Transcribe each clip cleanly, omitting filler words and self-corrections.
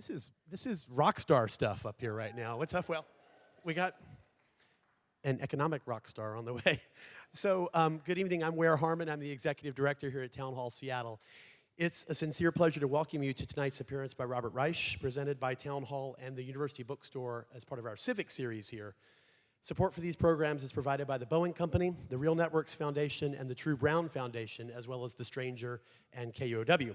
This is rock star stuff up here right now. What's up? Well, we got an economic rock star on the way. So, good evening. I'm Ware Harmon. I'm the executive director here at Town Hall Seattle. It's a sincere pleasure to welcome you to tonight's appearance by Robert Reich, presented by Town Hall and the University Bookstore as part of our Civic series here. Support for these programs is provided by the Boeing Company, the Real Networks Foundation, and the True Brown Foundation, as well as The Stranger and KUOW.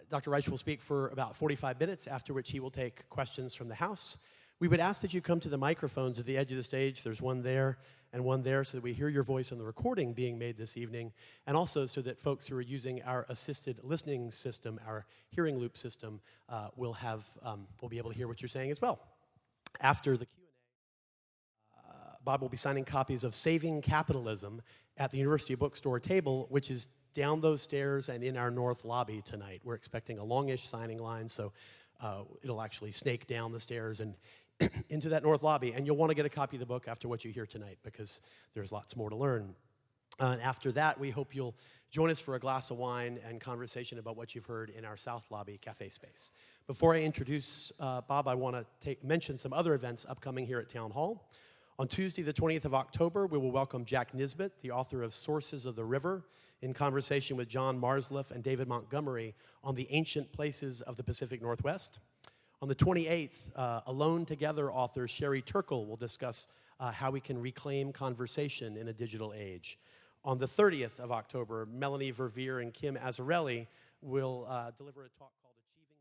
Dr. Reich will speak for about 45 minutes, after which he will take questions from the House. We would ask that you come to the microphones at the edge of the stage. There's one there and one there so that we hear your voice on the recording being made this evening, and also so that folks who are using our assisted listening system, our hearing loop system, will be able to hear what you're saying as well. After the Q&A, Bob will be signing copies of Saving Capitalism at the University Bookstore table, which is down those stairs and in our north lobby tonight. We're expecting a longish signing line, so it'll actually snake down the stairs and into that north lobby. And you'll want to get a copy of the book after what you hear tonight, because there's lots more to learn. And after that, we hope you'll join us for a glass of wine and conversation about what you've heard in our south lobby cafe space. Before I introduce Bob, I want to mention some other events upcoming here at Town Hall. On Tuesday, the 20th of October, we will welcome Jack Nisbet, the author of Sources of the River, in conversation with John Marsliff and David Montgomery on the ancient places of the Pacific Northwest. On the 28th, Alone Together author Sherry Turkle will discuss how we can reclaim conversation in a digital age. On the 30th of October, Melanie Verveer and Kim Azzarelli will deliver a talk called Achieving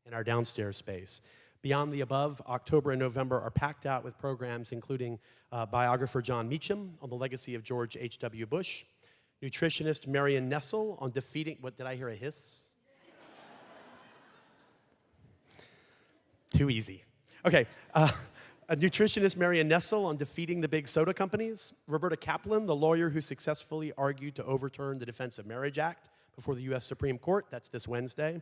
Power in our downstairs space. Beyond the above, October and November are packed out with programs including biographer John Meacham on the legacy of George H.W. Bush, nutritionist Marion Nessel on defeating, what, did I hear a hiss? Too easy. Okay, a nutritionist Marion Nessel on defeating the big soda companies, Roberta Kaplan, the lawyer who successfully argued to overturn the Defense of Marriage Act before the U.S. Supreme Court, that's this Wednesday,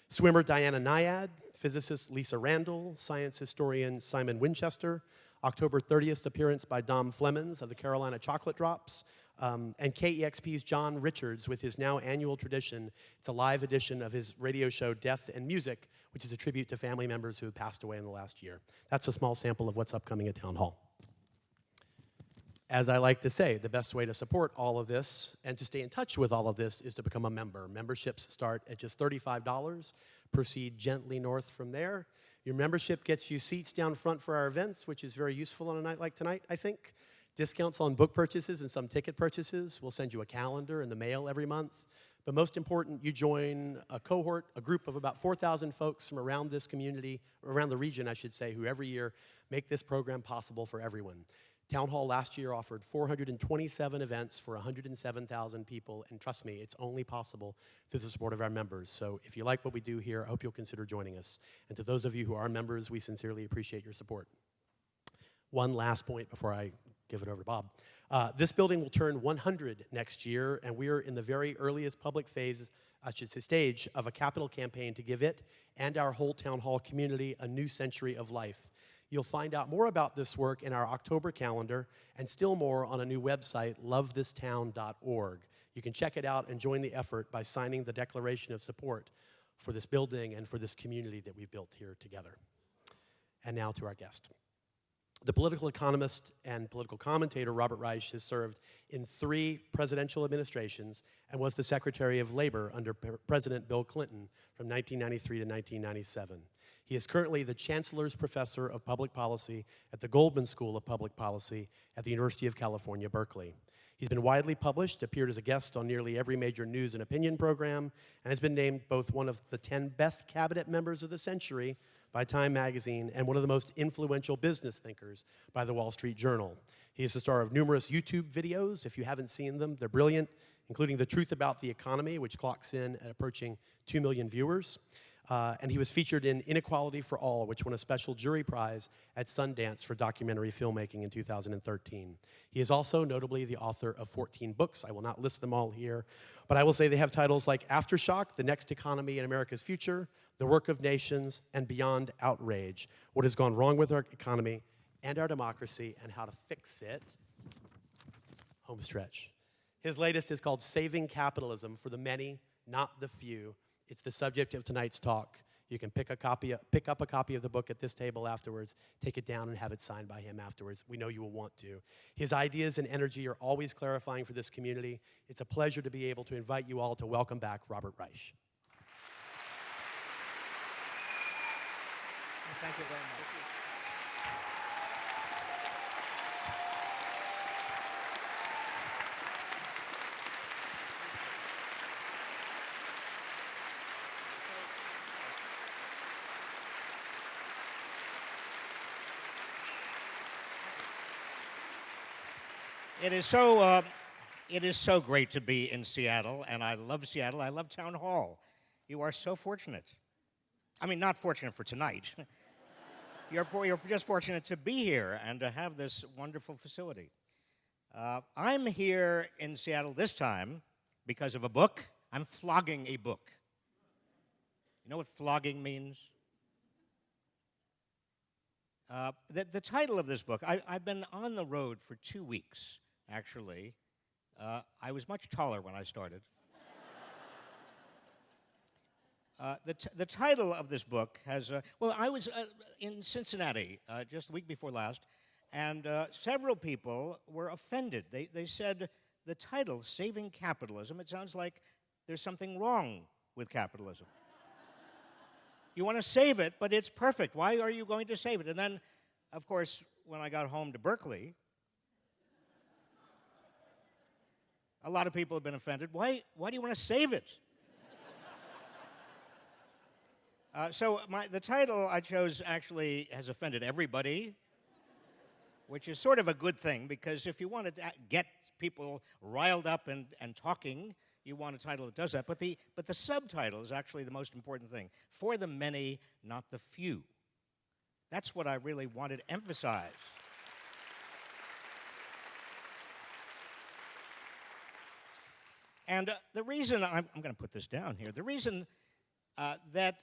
swimmer Diana Nyad, physicist Lisa Randall, science historian Simon Winchester, October 30th appearance by Dom Flemons of the Carolina Chocolate Drops, and KEXP's John Richards with his now annual tradition. It's a live edition of his radio show Death and Music, which is a tribute to family members who have passed away in the last year. That's a small sample of what's upcoming at Town Hall. As I like to say, the best way to support all of this and to stay in touch with all of this is to become a member. Memberships start at just $35. Proceed gently north from there. Your membership gets you seats down front for our events, which is very useful on a night like tonight, I think. Discounts on book purchases and some ticket purchases. We'll send you a calendar in the mail every month. But most important, you join a cohort, a group of about 4,000 folks from around this community, around the region, I should say, who every year make this program possible for everyone. Town Hall last year offered 427 events for 107,000 people, and trust me, it's only possible through the support of our members. So if you like what we do here, I hope you'll consider joining us. And to those of you who are members, we sincerely appreciate your support. One last point before I give it over to Bob. This building will turn 100 next year, and we are in the very earliest public phase, I should say stage, of a capital campaign to give it and our whole Town Hall community a new century of life. You'll find out more about this work in our October calendar, and still more on a new website, lovethistown.org. You can check it out and join the effort by signing the declaration of support for this building and for this community that we've built here together. And now to our guest. The political economist and political commentator Robert Reich has served in 3 presidential administrations and was the Secretary of Labor under President Bill Clinton from 1993 to 1997. He is currently the Chancellor's Professor of Public Policy at the Goldman School of Public Policy at the University of California, Berkeley. He's been widely published, appeared as a guest on nearly every major news and opinion program, and has been named both one of the 10 best cabinet members of the century by Time magazine and one of the most influential business thinkers by the Wall Street Journal. He is the star of numerous YouTube videos. If you haven't seen them, they're brilliant, including The Truth About the Economy, which clocks in at approaching 2 million viewers. And he was featured in Inequality for All, which won a special jury prize at Sundance for documentary filmmaking in 2013. He is also notably the author of 14 books. I will not list them all here, but I will say they have titles like Aftershock, The Next Economy in America's Future, The Work of Nations, and Beyond Outrage, What Has Gone Wrong with Our Economy and Our Democracy and How to Fix It. Home stretch. His latest is called Saving Capitalism for the Many, Not the Few. It's the subject of tonight's talk. You can pick up a copy of the book at this table afterwards, take it down and have it signed by him afterwards. We know you will want to. His ideas and energy are always clarifying for this community. It's a pleasure to be able to invite you all to welcome back Robert Reich. Thank you very much. It is so great to be in Seattle, and I love Seattle. I love Town Hall. You are so fortunate. I mean, not fortunate for tonight. You're just fortunate to be here and to have this wonderful facility. I'm here in Seattle this time because of a book. I'm flogging a book. You know what flogging means? The title of this book, I've been on the road for 2 weeks, actually. I was much taller when I started. The title of this book has, I was in Cincinnati just the week before last, and several people were offended. They said the title, Saving Capitalism, it sounds like there's something wrong with capitalism. You want to save it, but it's perfect. Why are you going to save it? And then, of course, when I got home to Berkeley, a lot of people have been offended. Why do you want to save it? So the title I chose actually has offended everybody, which is sort of a good thing, because if you want to get people riled up and talking, you want a title that does that. But the subtitle is actually the most important thing. For the many, not the few. That's what I really wanted to emphasize. And the reason, I'm going to put this down here, the reason that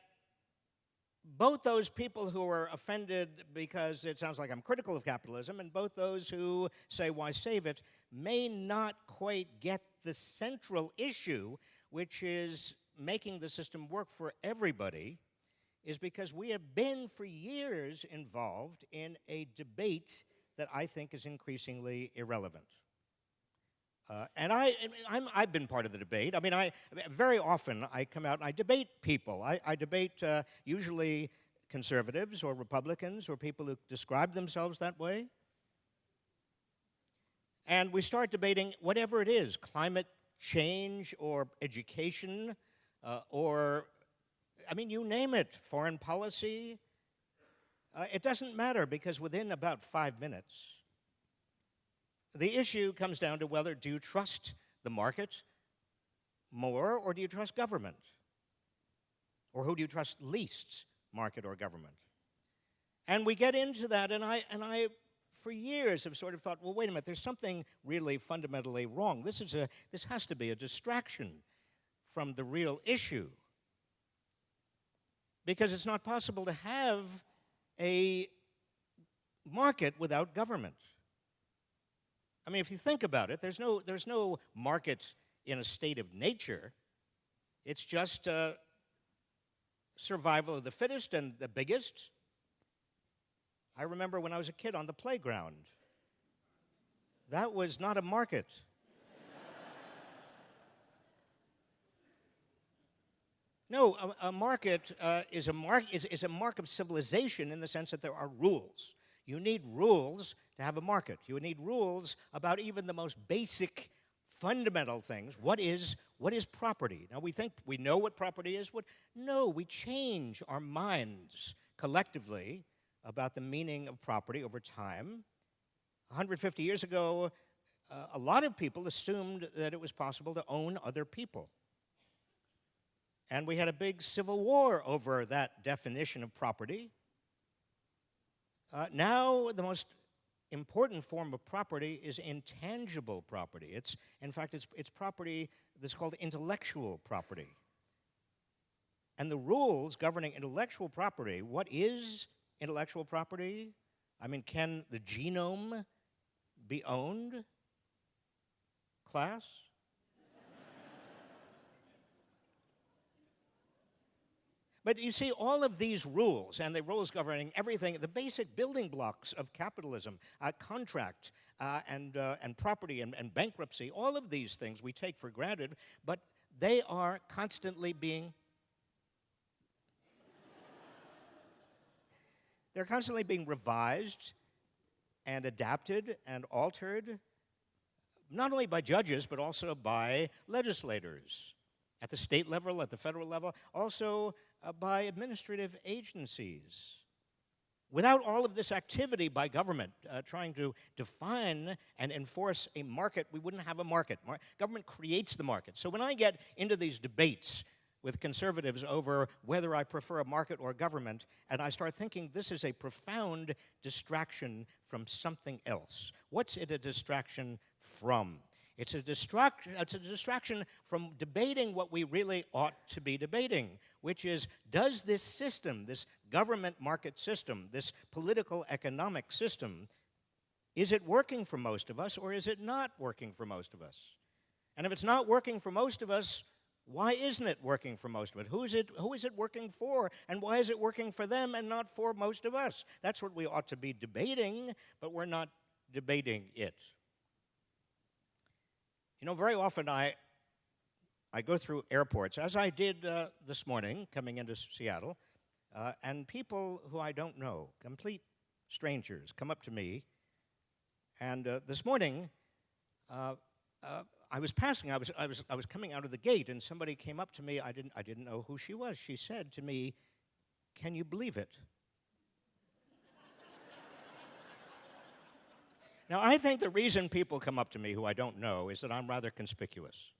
both those people who are offended because it sounds like I'm critical of capitalism, and both those who say, why save it, may not quite get the central issue, which is making the system work for everybody, is because we have been for years involved in a debate that I think is increasingly irrelevant. And I've been part of the debate. I mean, very often I come out and I debate people. I debate usually conservatives or Republicans or people who describe themselves that way. And we start debating whatever it is, climate change or education or, I mean, you name it, foreign policy. It doesn't matter, because within about 5 minutes, the issue comes down to whether do you trust the market more, or do you trust government? Or who do you trust least, market or government? And we get into that, and I for years have sort of thought, well, wait a minute, there's something really fundamentally wrong. This has to be a distraction from the real issue. Because it's not possible to have a market without government. I mean, if you think about it, there's no market in a state of nature. It's just survival of the fittest and the biggest. I remember when I was a kid on the playground. That was not a market. No, a market is a mark of civilization in the sense that there are rules. You need rules to have a market. You need rules about even the most basic, fundamental things. What is property? Now, we think we know what property is. No, we change our minds collectively about the meaning of property over time. 150 years ago, a lot of people assumed that it was possible to own other people. And we had a big civil war over that definition of property. Now, the most important form of property is intangible property. In fact, it's property that's called intellectual property. And the rules governing intellectual property, what is intellectual property? I mean, can the genome be owned? Class? But you see, all of these rules, and the rules governing everything, the basic building blocks of capitalism, contract and property and bankruptcy, all of these things we take for granted, but they are constantly being they're constantly being revised and adapted and altered, not only by judges, but also by legislators at the state level, at the federal level, also by administrative agencies. Without all of this activity by government trying to define and enforce a market, we wouldn't have a market. Government creates the market. So when I get into these debates with conservatives over whether I prefer a market or government, and I start thinking this is a profound distraction from something else. What's it a distraction from? It's a distraction from debating what we really ought to be debating, which is, does this system, this government market system, this political economic system, is it working for most of us or is it not working for most of us? And if it's not working for most of us, why isn't it working for most of us? Who is it working for, and why is it working for them and not for most of us? That's what we ought to be debating, but we're not debating it. You know, very often I go through airports, as I did this morning coming into Seattle, and people who I don't know, complete strangers, come up to me. And this morning, I was passing. I was coming out of the gate, and somebody came up to me. I didn't know who she was. She said to me, "Can you believe it?" Now, I think the reason people come up to me who I don't know is that I'm rather conspicuous.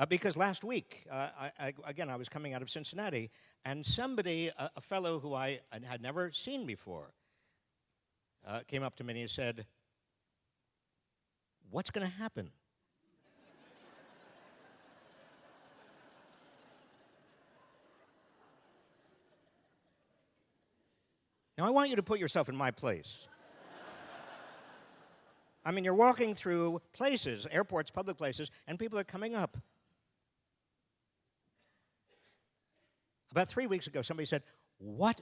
Because last week, I was coming out of Cincinnati, and somebody, a fellow who I had never seen before, came up to me and he said, "What's going to happen?" Now, I want you to put yourself in my place. I mean, you're walking through places, airports, public places, and people are coming up. About 3 weeks ago, somebody said, "What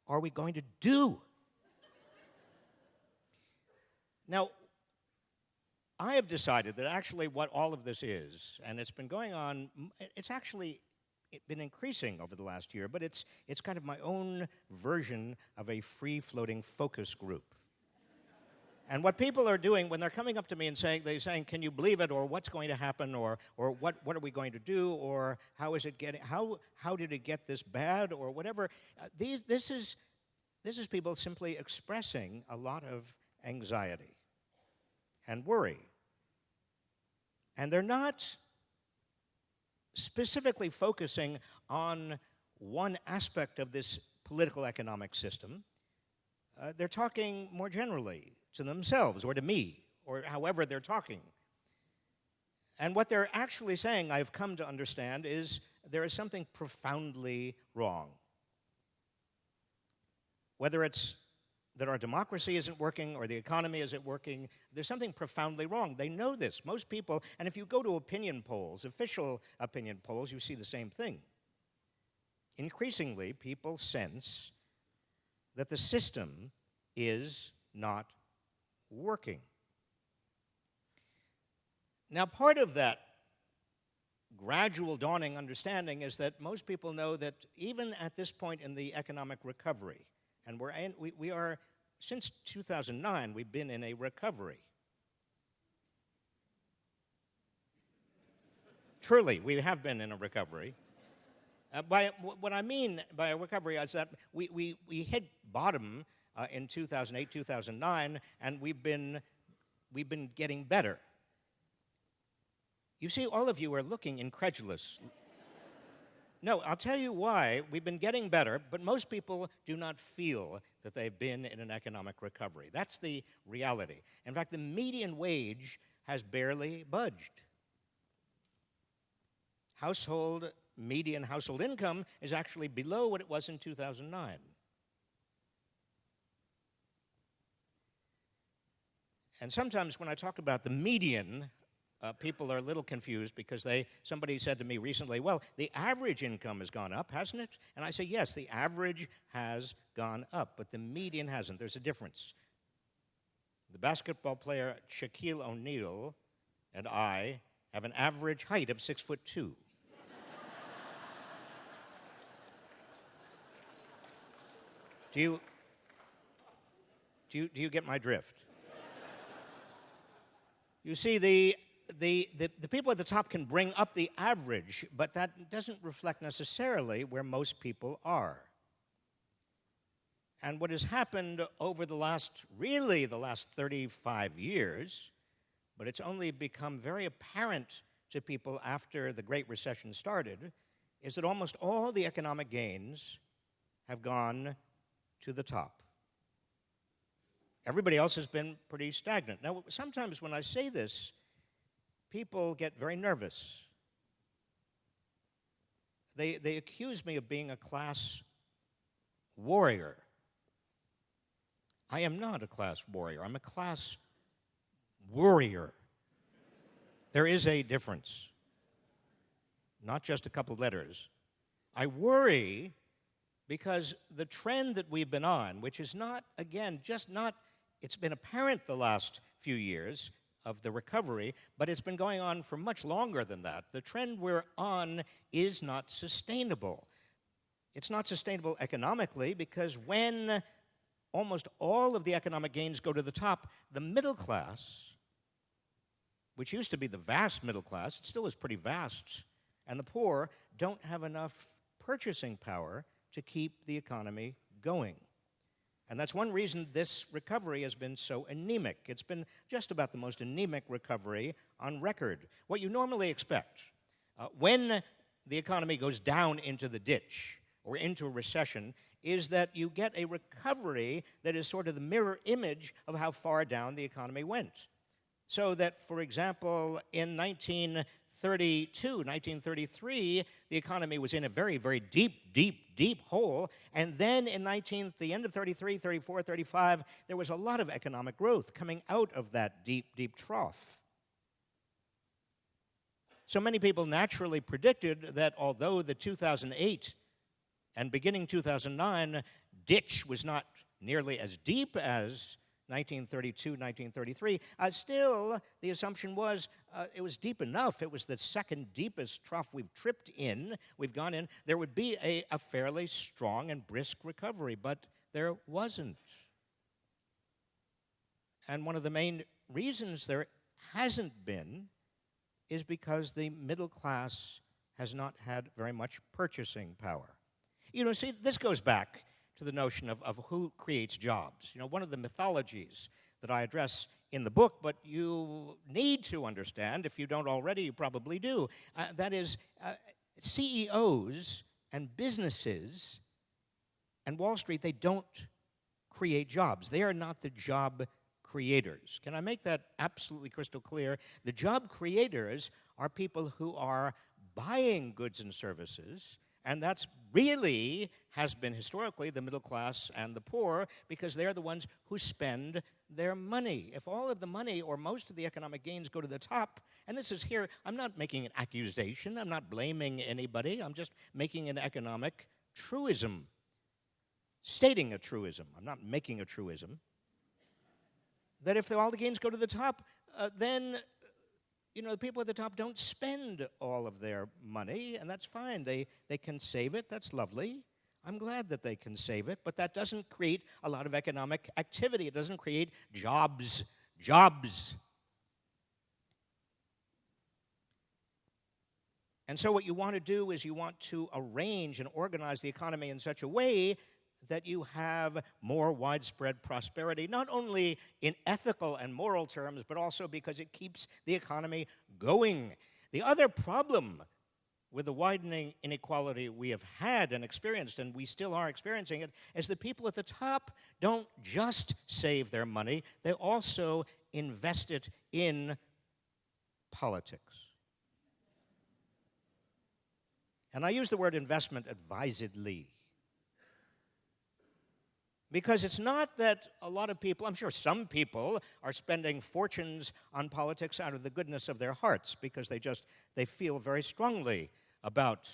are we going to do?" Now, I have decided that actually what all of this is, and it's been going on, it's actually been increasing over the last year, but it's kind of my own version of a free-floating focus group. And what people are doing when they're coming up to me and they're saying, "Can you believe it?" or "What's going to happen?" or what are we going to do? Or how is it getting? How did it get this bad? Or whatever. This is people simply expressing a lot of anxiety and worry. And they're not specifically focusing on one aspect of this political economic system. They're talking more generally to themselves or to me, or however they're talking. And what they're actually saying, I've come to understand, is there is something profoundly wrong. Whether it's that our democracy isn't working or the economy isn't working, there's something profoundly wrong. They know this. Most people, and if you go to opinion polls, official opinion polls, you see the same thing. Increasingly, people sense that the system is not working. Now, part of that gradual dawning understanding is that most people know that even at this point in the economic recovery, and we are, since 2009, we've been in a recovery. Truly, we have been in a recovery. What I mean by a recovery is that we hit bottom in 2008, 2009, and we've been getting better. You see, all of you are looking incredulous. No, I'll tell you why. We've been getting better, but most people do not feel that they've been in an economic recovery. That's the reality. In fact, the median wage has barely budged. Median household income is actually below what it was in 2009. And sometimes when I talk about the median people are a little confused because somebody said to me recently, well, the average income has gone up, hasn't it? And I say, yes, the average has gone up, but the median hasn't. There's a difference. The basketball player Shaquille O'Neal and I have an average height of 6'2". Do you get my drift? You see, the people at the top can bring up the average, but that doesn't reflect necessarily where most people are. And what has happened over the last 35 years, but it's only become very apparent to people after the Great Recession started, is that almost all the economic gains have gone to the top. Everybody else has been pretty stagnant. Now, sometimes when I say this, people get very nervous. They accuse me of being a class warrior. I am not a class warrior. I'm a class worrier. There is a difference, not just a couple letters. I worry because the trend that we've been on, which is not, again, it's been apparent the last few years of the recovery, but it's been going on for much longer than that. The trend we're on is not sustainable. It's not sustainable economically because when almost all of the economic gains go to the top, the middle class, which used to be the vast middle class, it still is pretty vast, and the poor don't have enough purchasing power to keep the economy going. And that's one reason this recovery has been so anemic. It's been just about the most anemic recovery on record. What you normally expect when the economy goes down into the ditch or into a recession is that you get a recovery that is sort of the mirror image of how far down the economy went. So that, for example, in 1933, the economy was in a very, very deep hole. And then in the end of 33, 34, 35, there was a lot of economic growth coming out of that deep trough. So many people naturally predicted that although the 2008 and beginning 2009 ditch was not nearly as deep as 1932, 1933, still the assumption was it was deep enough. It was the second deepest trough we've gone in. There would be a fairly strong and brisk recovery, but there wasn't. And one of the main reasons there hasn't been is because the middle class has not had very much purchasing power. You know, see, this goes back to the notion of who creates jobs. You know, one of the mythologies that I address in the book, but you need to understand, if you don't already, you probably do, that is CEOs and businesses and Wall Street, they don't create jobs. They are not the job creators. Can I make that absolutely crystal clear? The job creators are people who are buying goods and services, and that's really has been historically the middle class and the poor because they're the ones who spend their money. If all of the money or most of the economic gains go to the top, and this is here, I'm not making an accusation, I'm not blaming anybody, I'm just making an economic truism, stating a truism, I'm not making a truism, that if all the gains go to the top, then you know, the people at the top don't spend all of their money, and that's fine. They can save it. That's lovely. I'm glad that they can save it, but that doesn't create a lot of economic activity. It doesn't create jobs. And so what you want to do is you want to arrange and organize the economy in such a way that you have more widespread prosperity, not only in ethical and moral terms, but also because it keeps the economy going. The other problem with the widening inequality we have had and experienced, and we still are experiencing it, is that people at the top don't just save their money, they also invest it in politics. And I use the word investment advisedly. Because it's not that a lot of people, I'm sure some people are spending fortunes on politics out of the goodness of their hearts because they feel very strongly about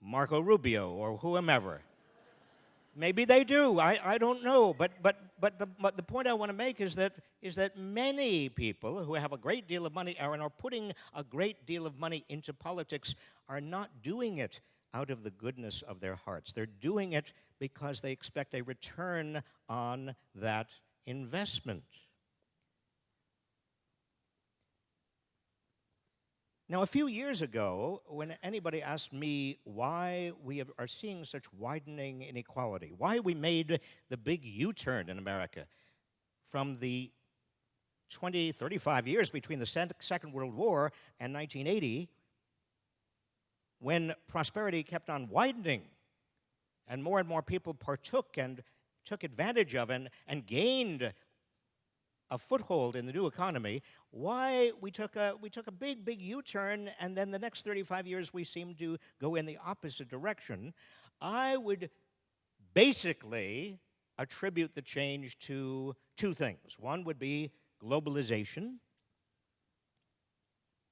Marco Rubio or whomever. Maybe they do. I don't know. But the point I want to make is that many people who have a great deal of money and are putting a great deal of money into politics are not doing it out of the goodness of their hearts. They're doing it because they expect a return on that investment. Now, a few years ago, when anybody asked me why we are seeing such widening inequality, why we made the big U-turn in America from the 20, 35 years between the Second World War and 1980, when prosperity kept on widening and more people partook and took advantage of and gained a foothold in the new economy, why we took a big U-turn, and then the next 35 years we seem to go in the opposite direction. I would basically attribute the change to two things. One would be globalization.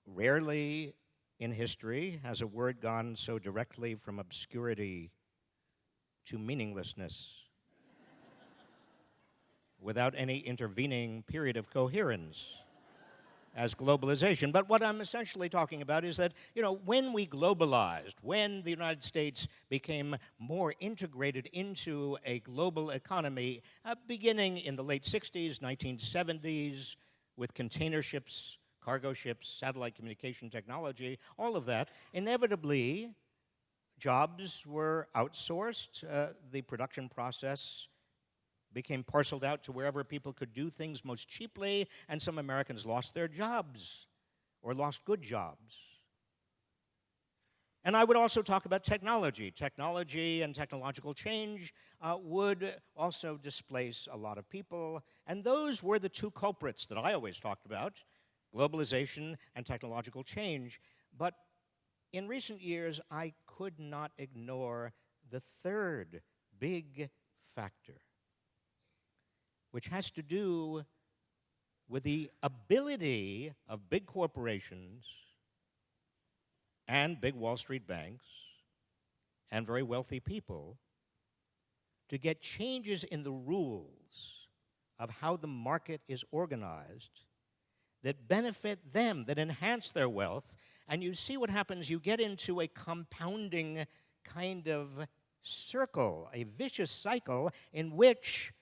Rarely in history has a word gone so directly from obscurity to meaninglessness without any intervening period of coherence as globalization. But what I'm essentially talking about is that, when we globalized, when the United States became more integrated into a global economy, beginning in the late 60s, 1970s, with container ships, cargo ships, satellite communication technology, all of that, inevitably, jobs were outsourced. The production process became parceled out to wherever people could do things most cheaply, and some Americans lost their jobs, or lost good jobs. And I would also talk about technology. Technology and technological change would also displace a lot of people, and those were the two culprits that I always talked about, globalization and technological change. But in recent years, I could not ignore the third big factor, which has to do with the ability of big corporations and big Wall Street banks and very wealthy people to get changes in the rules of how the market is organized that benefit them, that enhance their wealth. And you see what happens. You get into a compounding kind of circle, a vicious cycle in which,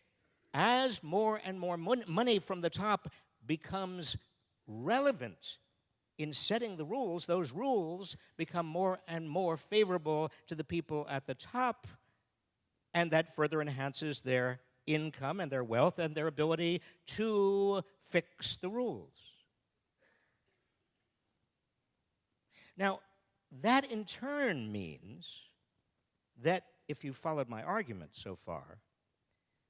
as more and more money from the top becomes relevant in setting the rules, those rules become more and more favorable to the people at the top, and that further enhances their income and their wealth and their ability to fix the rules. Now, that in turn means that, if you followed my argument so far,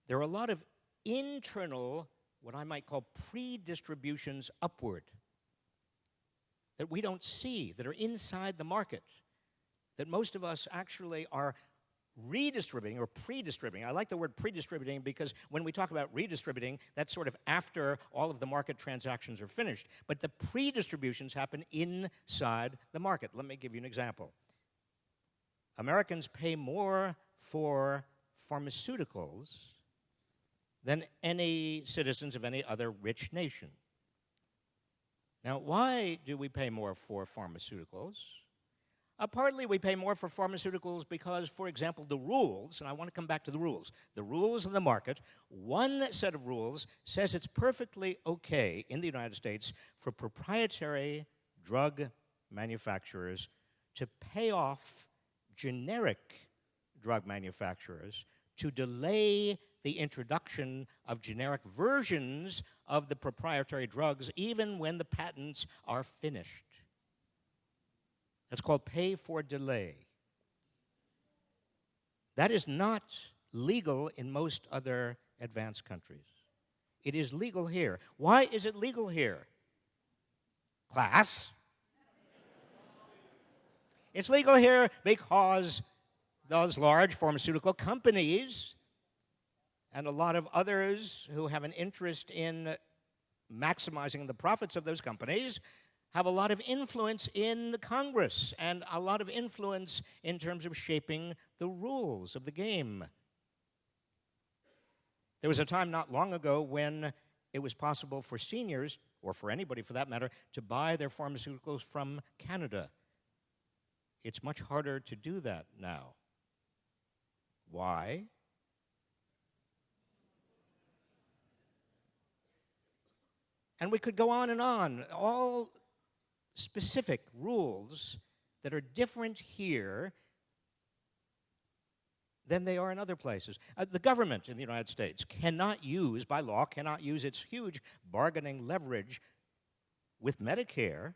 there are a lot of internal, what I might call pre-distributions upward, that we don't see, that are inside the market, that most of us actually are redistributing or pre-distributing. I like the word pre-distributing because when we talk about redistributing, that's sort of after all of the market transactions are finished. But the pre-distributions happen inside the market. Let me give you an example. Americans pay more for pharmaceuticals than any citizens of any other rich nation. Now, why do we pay more for pharmaceuticals? Partly we pay more for pharmaceuticals because, for example, the rules, and I want to come back to the rules of the market, one set of rules says it's perfectly okay in the United States for proprietary drug manufacturers to pay off generic drug manufacturers to delay the introduction of generic versions of the proprietary drugs even when the patents are finished. That's called pay for delay. That is not legal in most other advanced countries. It is legal here. Why is it legal here? Class? It's legal here because those large pharmaceutical companies and a lot of others who have an interest in maximizing the profits of those companies have a lot of influence in Congress and a lot of influence in terms of shaping the rules of the game. There was a time not long ago when it was possible for seniors, or for anybody for that matter, to buy their pharmaceuticals from Canada. It's much harder to do that now. Why? And we could go on, all specific rules that are different here than they are in other places. The government in the United States cannot use, by law, cannot use its huge bargaining leverage with Medicare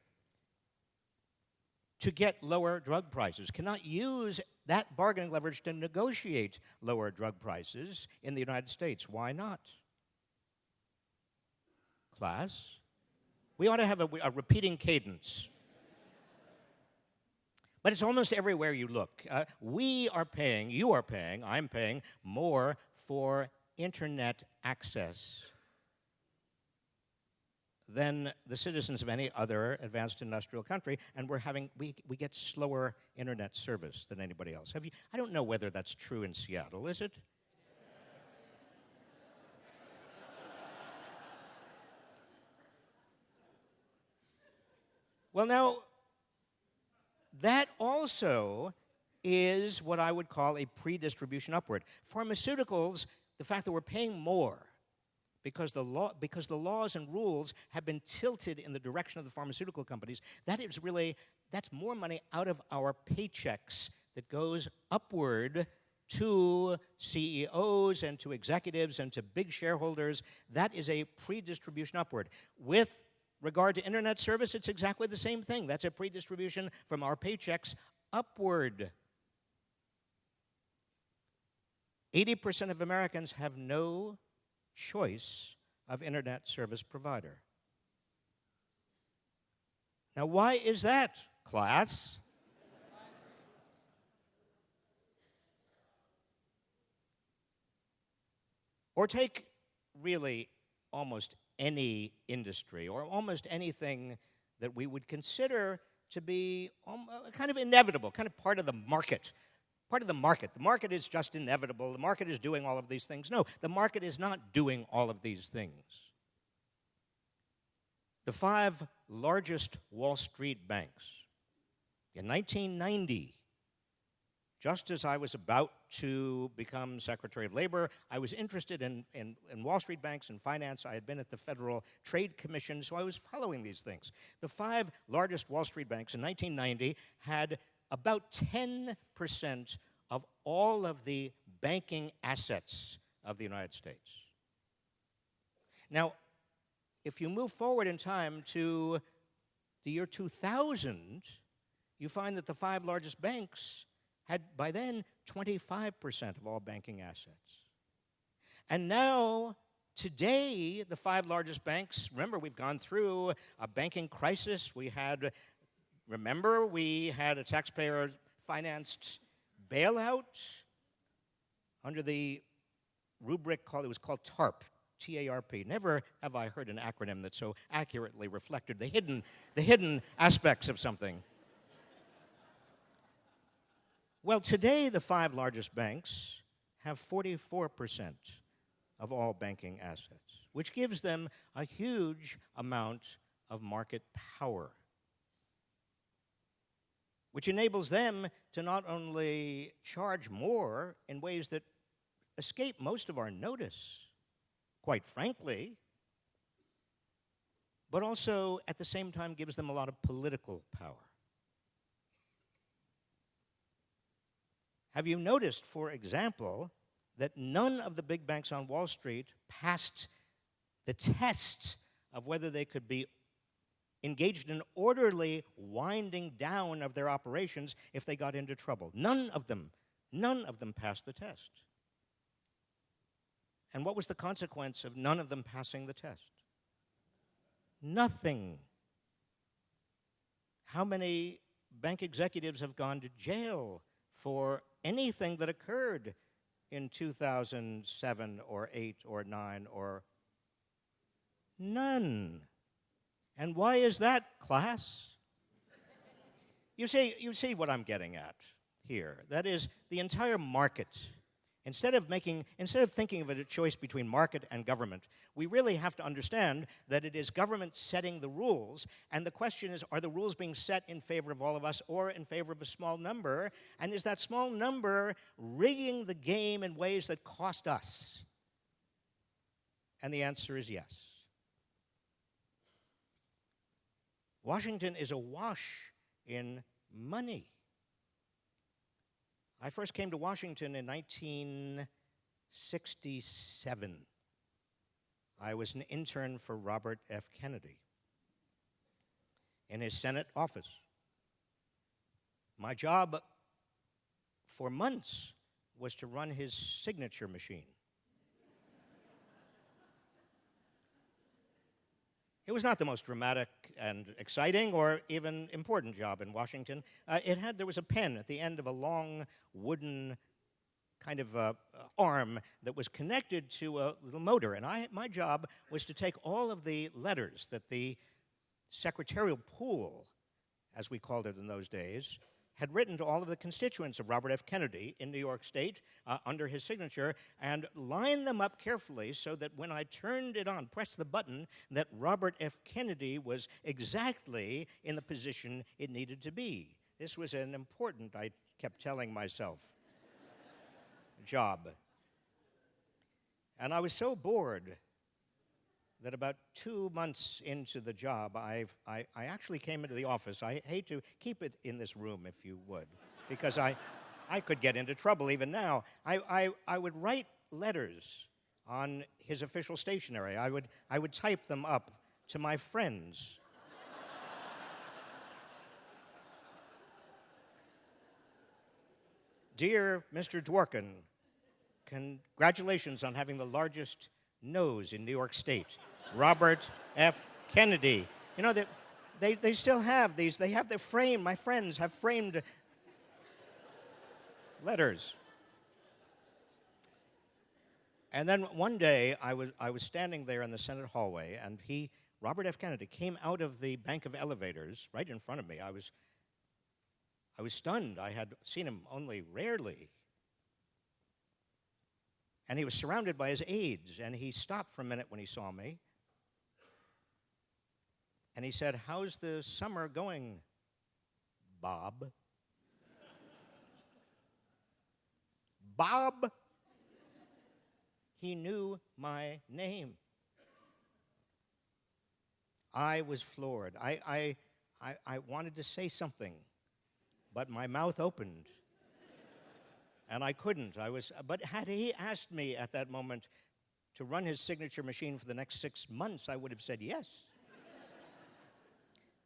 to get lower drug prices, cannot use that bargaining leverage to negotiate lower drug prices in the United States. Why not? Class, we ought to have a repeating cadence. But it's almost everywhere you look. We are paying, you are paying, I'm paying more for internet access than the citizens of any other advanced industrial country, and we get slower internet service than anybody else. I don't know whether that's true in Seattle, is it? Well, now, that also is what I would call a pre-distribution upward. Pharmaceuticals, the fact that we're paying more because the laws and rules have been tilted in the direction of the pharmaceutical companies, that's more money out of our paychecks that goes upward to CEOs and to executives and to big shareholders. That is a pre-distribution upward. With regard to internet service, it's exactly the same thing. That's a pre-distribution from our paychecks upward. 80% of Americans have no choice of internet service provider. Now, why is that, class? Or take really almost any industry or almost anything that we would consider to be kind of inevitable, kind of part of the market. Part of the market. The market is just inevitable. The market is doing all of these things. No, the market is not doing all of these things. The 5 largest Wall Street banks in 1990, just as I was about to become Secretary of Labor, I was interested in Wall Street banks and finance. I had been at the Federal Trade Commission, so I was following these things. The 5 largest Wall Street banks in 1990 had about 10% of all of the banking assets of the United States. Now, if you move forward in time to the year 2000, you find that the 5 largest banks had, by then, 25% of all banking assets. And now, today, the 5 largest banks, remember, we've gone through a banking crisis. We had a taxpayer-financed bailout under the rubric it was called TARP, T-A-R-P. Never have I heard an acronym that so accurately reflected the hidden aspects of something. Well, today, the 5 largest banks have 44% of all banking assets, which gives them a huge amount of market power, which enables them to not only charge more in ways that escape most of our notice, quite frankly, but also at the same time gives them a lot of political power. Have you noticed, for example, that none of the big banks on Wall Street passed the test of whether they could be engaged in orderly winding down of their operations if they got into trouble? None of them passed the test. And what was the consequence of none of them passing the test? Nothing. How many bank executives have gone to jail for anything that occurred in 2007 or 8 or 9 or none. And why is that, class? You see what I'm getting at here. That is, the entire market. Instead of thinking of it a choice between market and government, we really have to understand that it is government setting the rules, and the question is, are the rules being set in favor of all of us or in favor of a small number? And is that small number rigging the game in ways that cost us? And the answer is yes. Washington is awash in money. I first came to Washington in 1967. I was an intern for Robert F. Kennedy in his Senate office. My job for months was to run his signature machine. It was not the most dramatic and exciting or even important job in Washington. There was a pen at the end of a long wooden kind of arm that was connected to a little motor. And my job was to take all of the letters that the secretarial pool, as we called it in those days, had written to all of the constituents of Robert F. Kennedy in New York State under his signature, and line them up carefully so that when I turned it on, pressed the button, that Robert F. Kennedy was exactly in the position it needed to be. This was an important, I kept telling myself, job. And I was so bored that about 2 months into the job, I actually came into the office. I hate to keep it in this room, if you would, because I could get into trouble even now. I would write letters on his official stationery. I would type them up to my friends. Dear Mr. Dworkin, congratulations on having the largest nose in New York State. Robert F. Kennedy. You know, they still have these. They have my friends have framed letters. And then one day, I was standing there in the Senate hallway, and Robert F. Kennedy, came out of the bank of elevators right in front of me. I was stunned. I had seen him only rarely. And he was surrounded by his aides, and he stopped for a minute when he saw me. And he said, "How's the summer going, Bob?" Bob? He knew my name. I was floored. I wanted to say something, but my mouth opened. And I couldn't. But had he asked me at that moment to run his signature machine for the next 6 months, I would have said yes.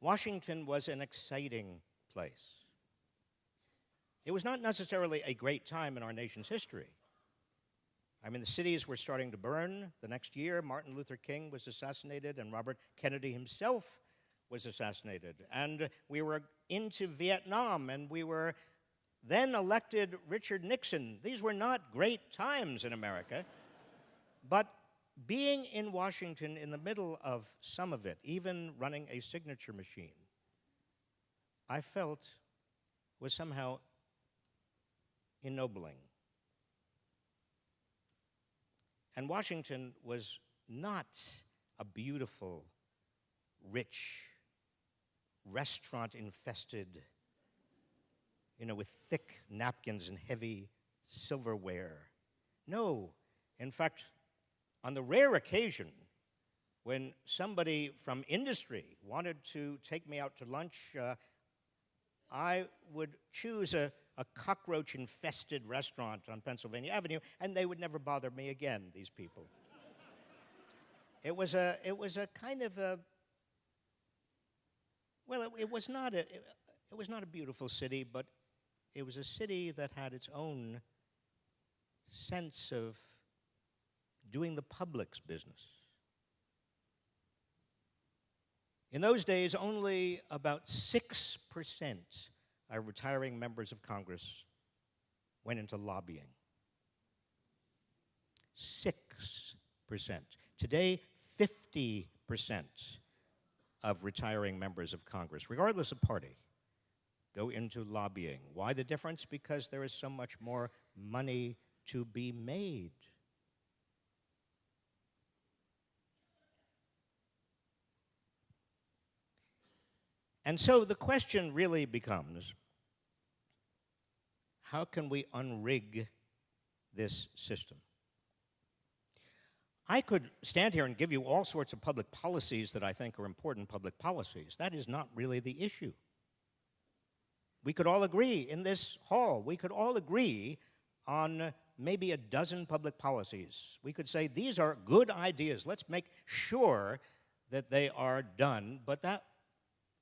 Washington was an exciting place. It was not necessarily a great time in our nation's history. I mean, the cities were starting to burn. The next year, Martin Luther King was assassinated, and Robert Kennedy himself was assassinated. And we were into Vietnam, and we were then elected Richard Nixon. These were not great times in America. But being in Washington in the middle of some of it, even running a signature machine, I felt was somehow ennobling. And Washington was not a beautiful, rich, restaurant-infested, with thick napkins and heavy silverware. No, in fact, on the rare occasion when somebody from industry wanted to take me out to lunch, I would choose a cockroach-infested restaurant on Pennsylvania Avenue, and they would never bother me again, these people. It was a kind of a, well, it was not a beautiful city, but it was a city that had its own sense of doing the public's business. In those days, only about 6% of retiring members of Congress went into lobbying. 6%. Today, 50% of retiring members of Congress, regardless of party, go into lobbying. Why the difference? Because there is so much more money to be made. And so the question really becomes, how can we unrig this system? I could stand here and give you all sorts of public policies that I think are important public policies. That is not really the issue. We could all agree in this hall, we could all agree on maybe a dozen public policies. We could say, these are good ideas. Let's make sure that they are done. But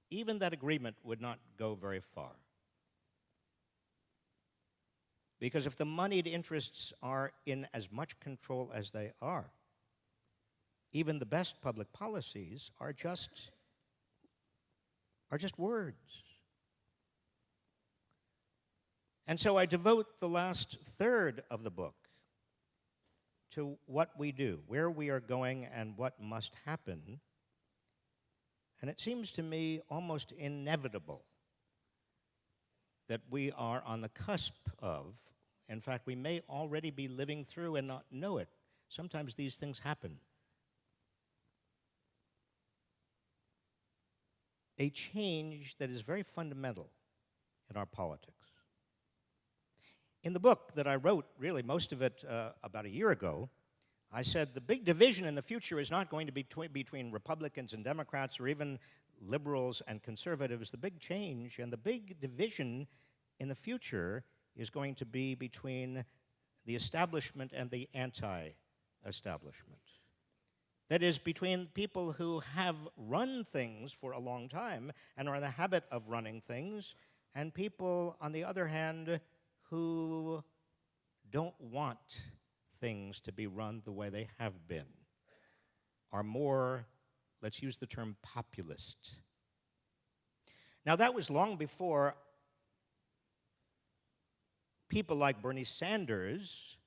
even that agreement would not go very far. Because if the moneyed interests are in as much control as they are, even the best public policies are just words. And so I devote the last third of the book to what we do, where we are going, and what must happen. And it seems to me almost inevitable that we are on the cusp of, in fact, we may already be living through and not know it. Sometimes these things happen. A change that is very fundamental in our politics. In the book that I wrote, really most of it about a year ago, I said the big division in the future is not going to be between Republicans and Democrats or even liberals and conservatives. The big change and the big division in the future is going to be between the establishment and the anti-establishment. That is, between people who have run things for a long time and are in the habit of running things, and people, on the other hand, who don't want things to be run the way they have been, are more, let's use the term, populist. Now, that was long before people like Bernie Sanders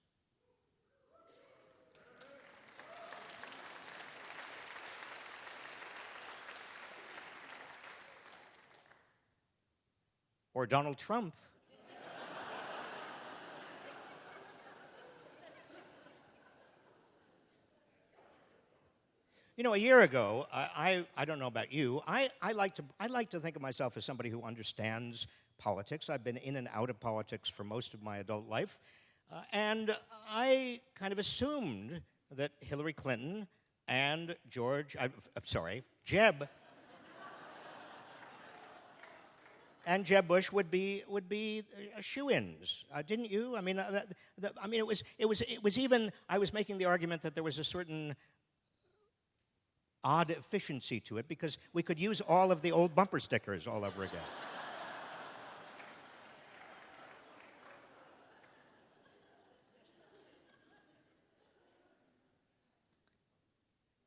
or Donald Trump You know, a year ago, I don't know about you, I like to think of myself as somebody who understands politics. I've been in and out of politics for most of my adult life, and I kind of assumed that Hillary Clinton and Jeb and Jeb Bush would be shoo-ins, didn't you? I mean, it was even. I was making the argument that there was a certain odd efficiency to it because we could use all of the old bumper stickers all over again.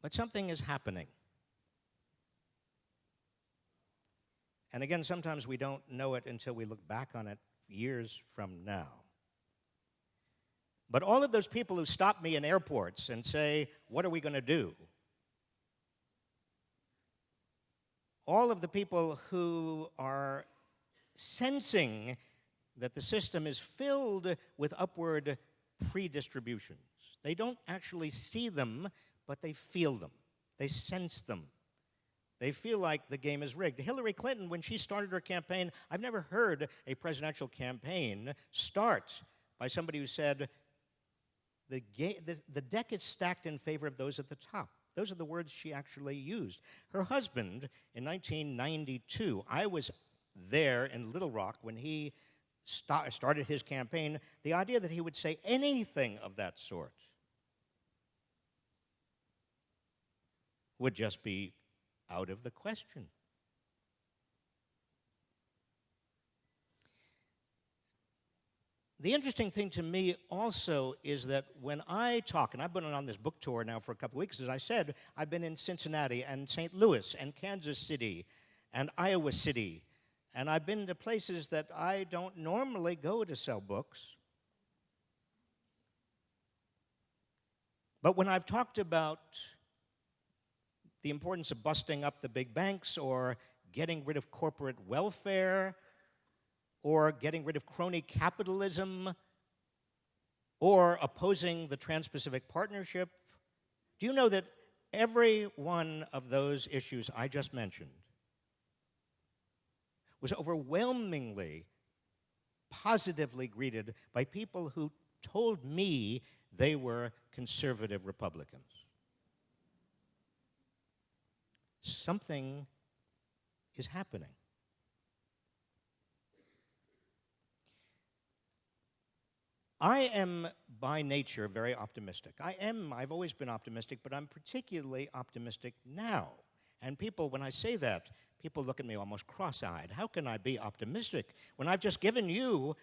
But something is happening. And again, sometimes we don't know it until we look back on it years from now. But all of those people who stop me in airports and say, what are we going to do? All of the people who are sensing that the system is filled with upward pre-distributions. They don't actually see them, but they feel them. They sense them. They feel like the game is rigged. Hillary Clinton, when she started her campaign, I've never heard a presidential campaign start by somebody who said, the deck is stacked in favor of those at the top. Those are the words she actually used. Her husband, in 1992, I was there in Little Rock when he started his campaign, the idea that he would say anything of that sort would just be out of the question. The interesting thing to me also is that when I talk, and I've been on this book tour now for a couple of weeks, as I said, I've been in Cincinnati and St. Louis and Kansas City and Iowa City, and I've been to places that I don't normally go to sell books, But when I've talked about the importance of busting up the big banks or getting rid of corporate welfare or getting rid of crony capitalism or opposing the Trans-Pacific Partnership, do you know that every one of those issues I just mentioned was overwhelmingly positively greeted by people who told me they were conservative Republicans? Something is happening. I am, by nature, very optimistic. I've always been optimistic, but I'm particularly optimistic now. And people, when I say that, people look at me almost cross-eyed. How can I be optimistic when I've just given you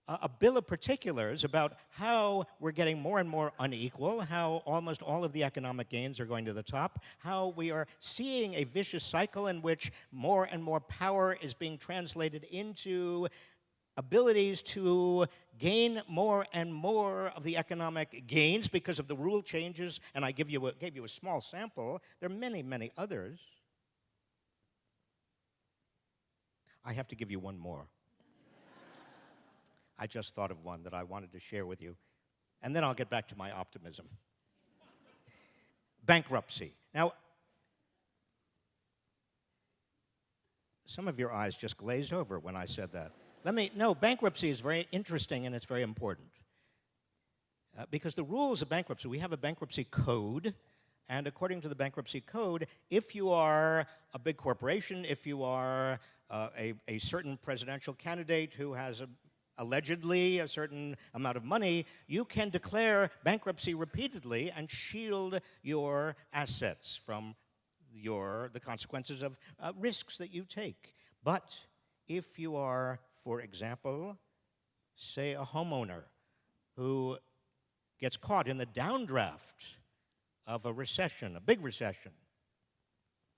a bill of particulars about how we're getting more and more unequal, how almost all of the economic gains are going to the top, how we are seeing a vicious cycle in which more and more power is being translated into abilities to gain more and more of the economic gains because of the rule changes, and I gave you a small sample. There are many, many others. I have to give you one more. I just thought of one that I wanted to share with you, and then I'll get back to my optimism. Bankruptcy. Now, some of your eyes just glazed over when I said that. No, bankruptcy is very interesting and it's very important. Because the rules of bankruptcy, we have a bankruptcy code, and according to the bankruptcy code, if you are a big corporation, if you are a certain presidential candidate who has allegedly a certain amount of money, you can declare bankruptcy repeatedly and shield your assets from the consequences of risks that you take. But if you are, for example, say a homeowner who gets caught in the downdraft of a recession, a big recession,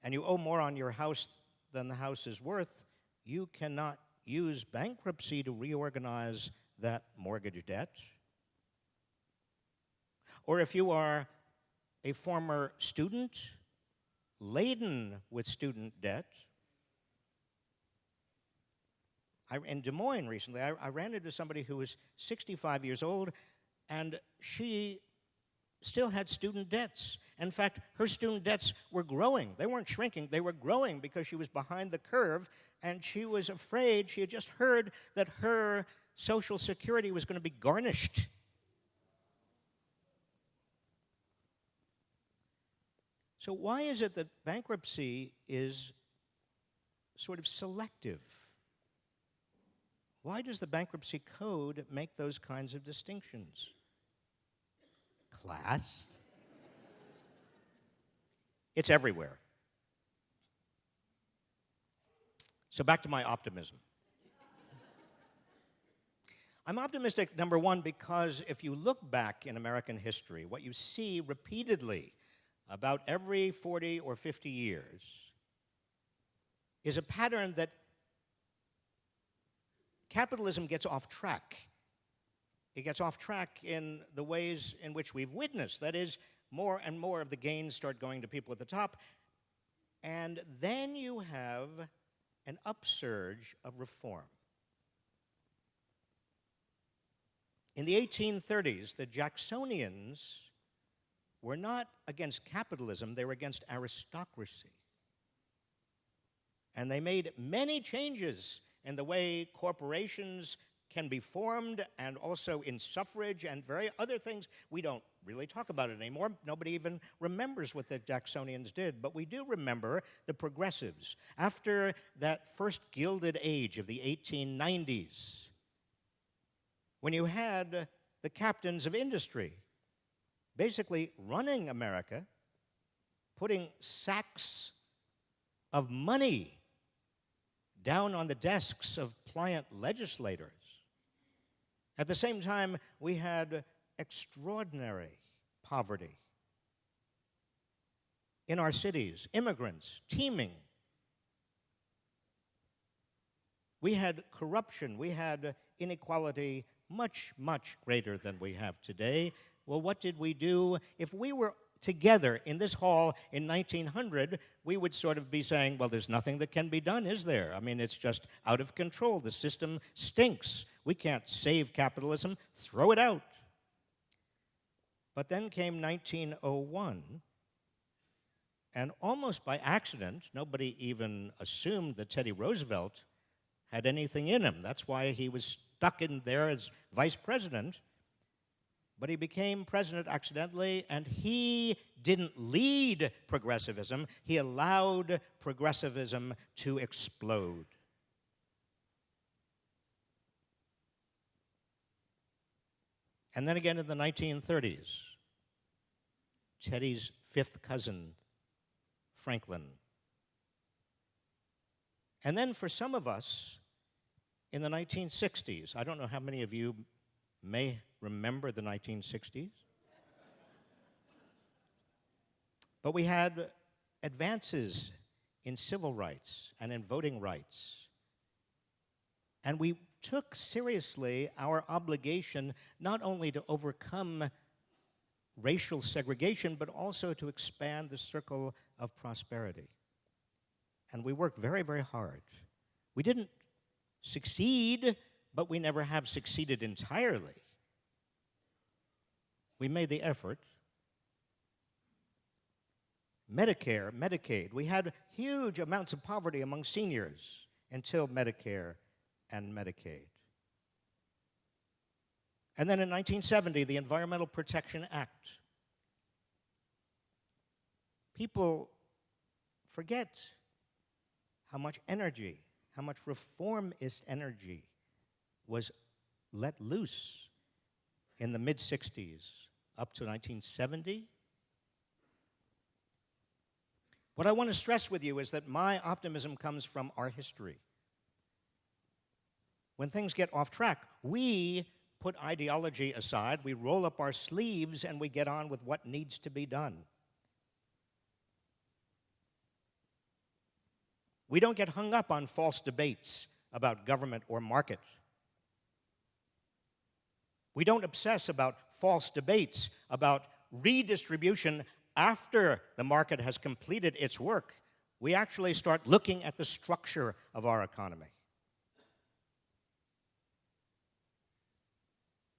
and you owe more on your house than the house is worth, you cannot use bankruptcy to reorganize that mortgage debt. Or if you are a former student laden with student debt, in Des Moines recently, I ran into somebody who was 65 years old, and she still had student debts. In fact, her student debts were growing. They weren't shrinking, they were growing because she was behind the curve, and she was afraid. She had just heard that her Social Security was going to be garnished. So why is it that bankruptcy is sort of selective? Why does the bankruptcy code make those kinds of distinctions? Class? It's everywhere. So back to my optimism. I'm optimistic, number one, because if you look back in American history, what you see repeatedly about every 40 or 50 years is a pattern that capitalism gets off track. It gets off track in the ways in which we've witnessed. That is, more and more of the gains start going to people at the top, and then you have an upsurge of reform. In the 1830s, the Jacksonians were not against capitalism, they were against aristocracy. And they made many changes in the way corporations can be formed, and also in suffrage and very other things. We don't really talk about it anymore. Nobody even remembers what the Jacksonians did, but we do remember the progressives. After that first Gilded Age of the 1890s, when you had the captains of industry basically running America, putting sacks of money down on the desks of pliant legislators. At the same time, we had extraordinary poverty in our cities, immigrants teeming. We had corruption, we had inequality much, much greater than we have today. well, what did we do? If we were together in this hall in 1900, we would sort of be saying, well, there's nothing that can be done, is there? I mean, it's just out of control. The system stinks. We can't save capitalism. Throw it out. But then came 1901, and almost by accident, nobody even assumed that Teddy Roosevelt had anything in him. That's why he was stuck in there as vice president. But he became president accidentally, and he didn't lead progressivism. He allowed progressivism to explode. And then again in the 1930s, Teddy's fifth cousin, Franklin. And then for some of us, in the 1960s, I don't know how many of you may remember the 1960s, but we had advances in civil rights and in voting rights. And we took seriously our obligation not only to overcome racial segregation, but also to expand the circle of prosperity. And we worked very, very hard. We didn't succeed, but we never have succeeded entirely. We made the effort. Medicare, Medicaid, we had huge amounts of poverty among seniors until Medicare and Medicaid. And then in 1970, the Environmental Protection Act. People forget how much energy, how much reformist energy was let loose in the mid-60s up to 1970. What I want to stress with you is that my optimism comes from our history. When things get off track, we put ideology aside, we roll up our sleeves, and we get on with what needs to be done. We don't get hung up on false debates about government or market. We don't obsess about false debates about redistribution after the market has completed its work. We actually start looking at the structure of our economy.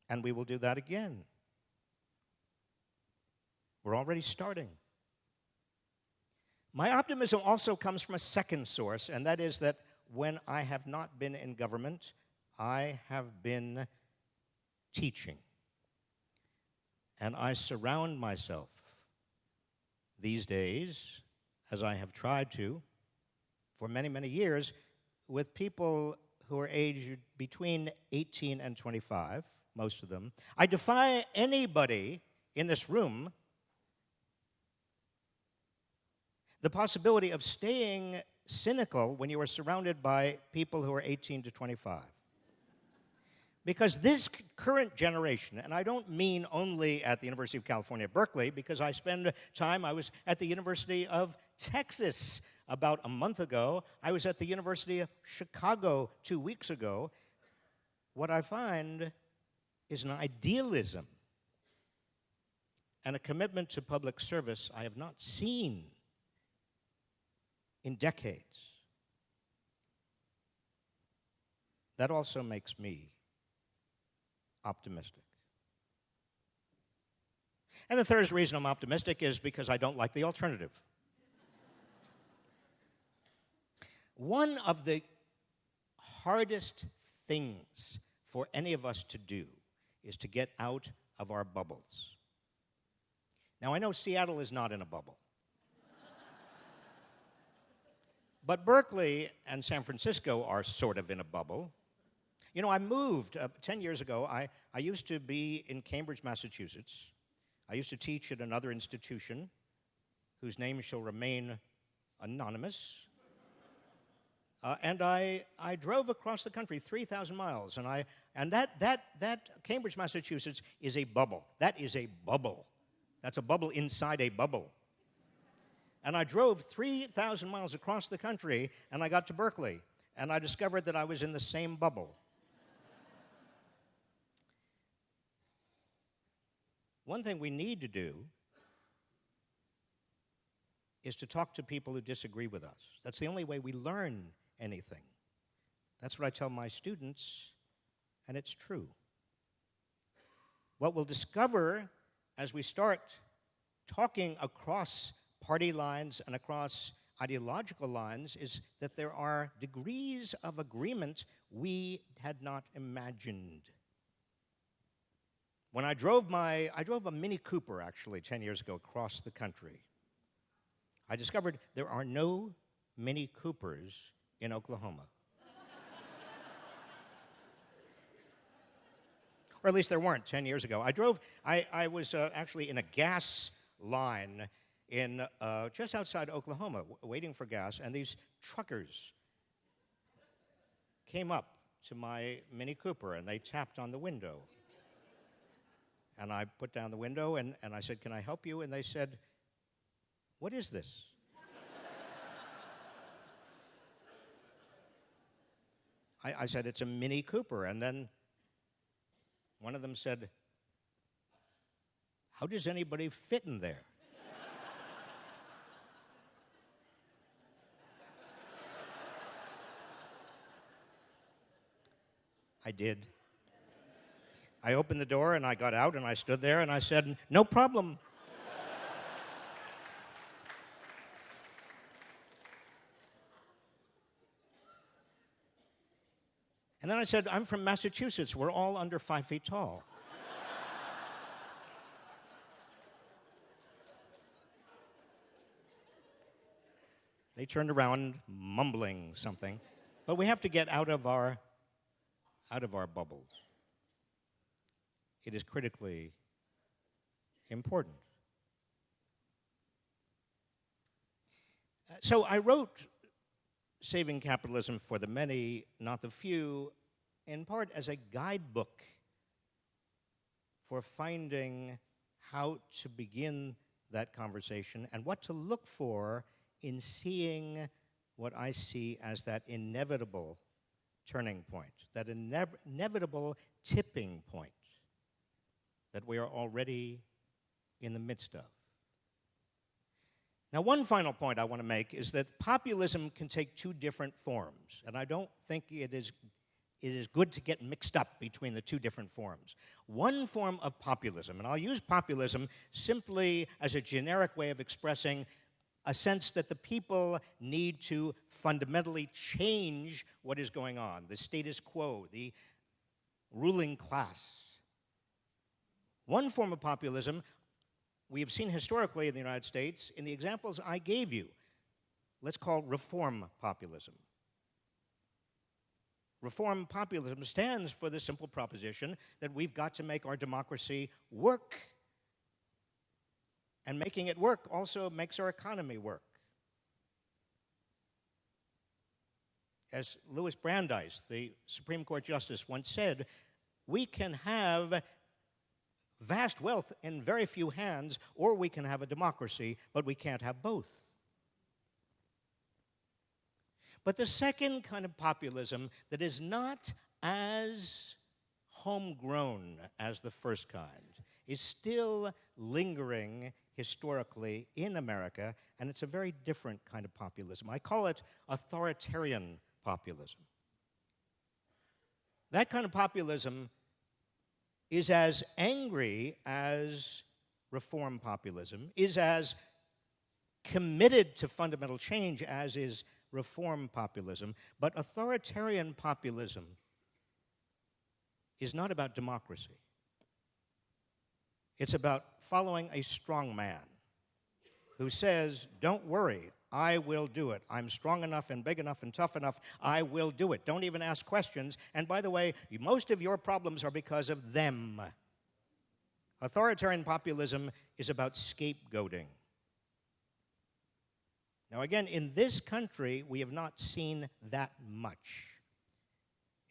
And we will do that again. We're already starting. My optimism also comes from a second source, and that is that when I have not been in government, I have been teaching. And I surround myself these days, as I have tried to for many, many years, with people who are aged between 18 and 25, most of them. I defy anybody in this room the possibility of staying cynical when you are surrounded by people who are 18 to 25. Because this current generation, and I don't mean only at the University of California, Berkeley, because I was at the University of Texas about a month ago. I was at the University of Chicago 2 weeks ago. What I find is an idealism and a commitment to public service I have not seen in decades. That also makes me optimistic. And the third reason I'm optimistic is because I don't like the alternative. One of the hardest things for any of us to do is to get out of our bubbles. Now, I know Seattle is not in a bubble. But Berkeley and San Francisco are sort of in a bubble. You know, I moved 10 years ago. I used to be in Cambridge, Massachusetts. I used to teach at another institution whose name shall remain anonymous. And I drove across the country 3,000 miles. And that Cambridge, Massachusetts is a bubble. That is a bubble. That's a bubble inside a bubble. And I drove 3,000 miles across the country, and I got to Berkeley, and I discovered that I was in the same bubble. one thing we need to do is to talk to people who disagree with us. That's the only way we learn anything. That's what I tell my students, and it's true. What we'll discover as we start talking across party lines and across ideological lines is that there are degrees of agreement we had not imagined. When I drove a Mini Cooper, actually, 10 years ago across the country. I discovered there are no Mini Coopers in Oklahoma. Or at least there weren't 10 years ago. I was actually in a gas line in just outside Oklahoma, waiting for gas, and these truckers came up to my Mini Cooper, and they tapped on the window. And I put down the window, and I said, "Can I help you?" And they said, "What is this?" I said, "It's a Mini Cooper." And then one of them said, "How does anybody fit in there?" I did. I opened the door and I got out and I stood there and I said, "No problem." And then I said, "I'm from Massachusetts. We're all under 5 feet tall." They turned around, mumbling something. But we have to get out of our bubbles. It is critically important. So I wrote Saving Capitalism for the Many, Not the Few, in part as a guidebook for finding how to begin that conversation and what to look for in seeing what I see as that inevitable turning point, that inevitable tipping point that we are already in the midst of. Now, one final point I want to make is that populism can take two different forms, and I don't think it is good to get mixed up between the two different forms. One form of populism, and I'll use populism simply as a generic way of expressing a sense that the people need to fundamentally change what is going on, the status quo, the ruling class. One form of populism we have seen historically in the United States in the examples I gave you. Let's call reform populism. Reform populism stands for the simple proposition that we've got to make our democracy work. And making it work also makes our economy work. As Louis Brandeis, the Supreme Court Justice, once said, we can have vast wealth in very few hands, or we can have a democracy, but we can't have both. But the second kind of populism that is not as homegrown as the first kind is still lingering historically in America, and it's a very different kind of populism. I call it authoritarian populism. That kind of populism is as angry as reform populism, is as committed to fundamental change as is reform populism, but authoritarian populism is not about democracy. It's about following a strong man who says, don't worry, I will do it. I'm strong enough and big enough and tough enough. I will do it. Don't even ask questions. And by the way, most of your problems are because of them. Authoritarian populism is about scapegoating. Now again, in this country, we have not seen that much.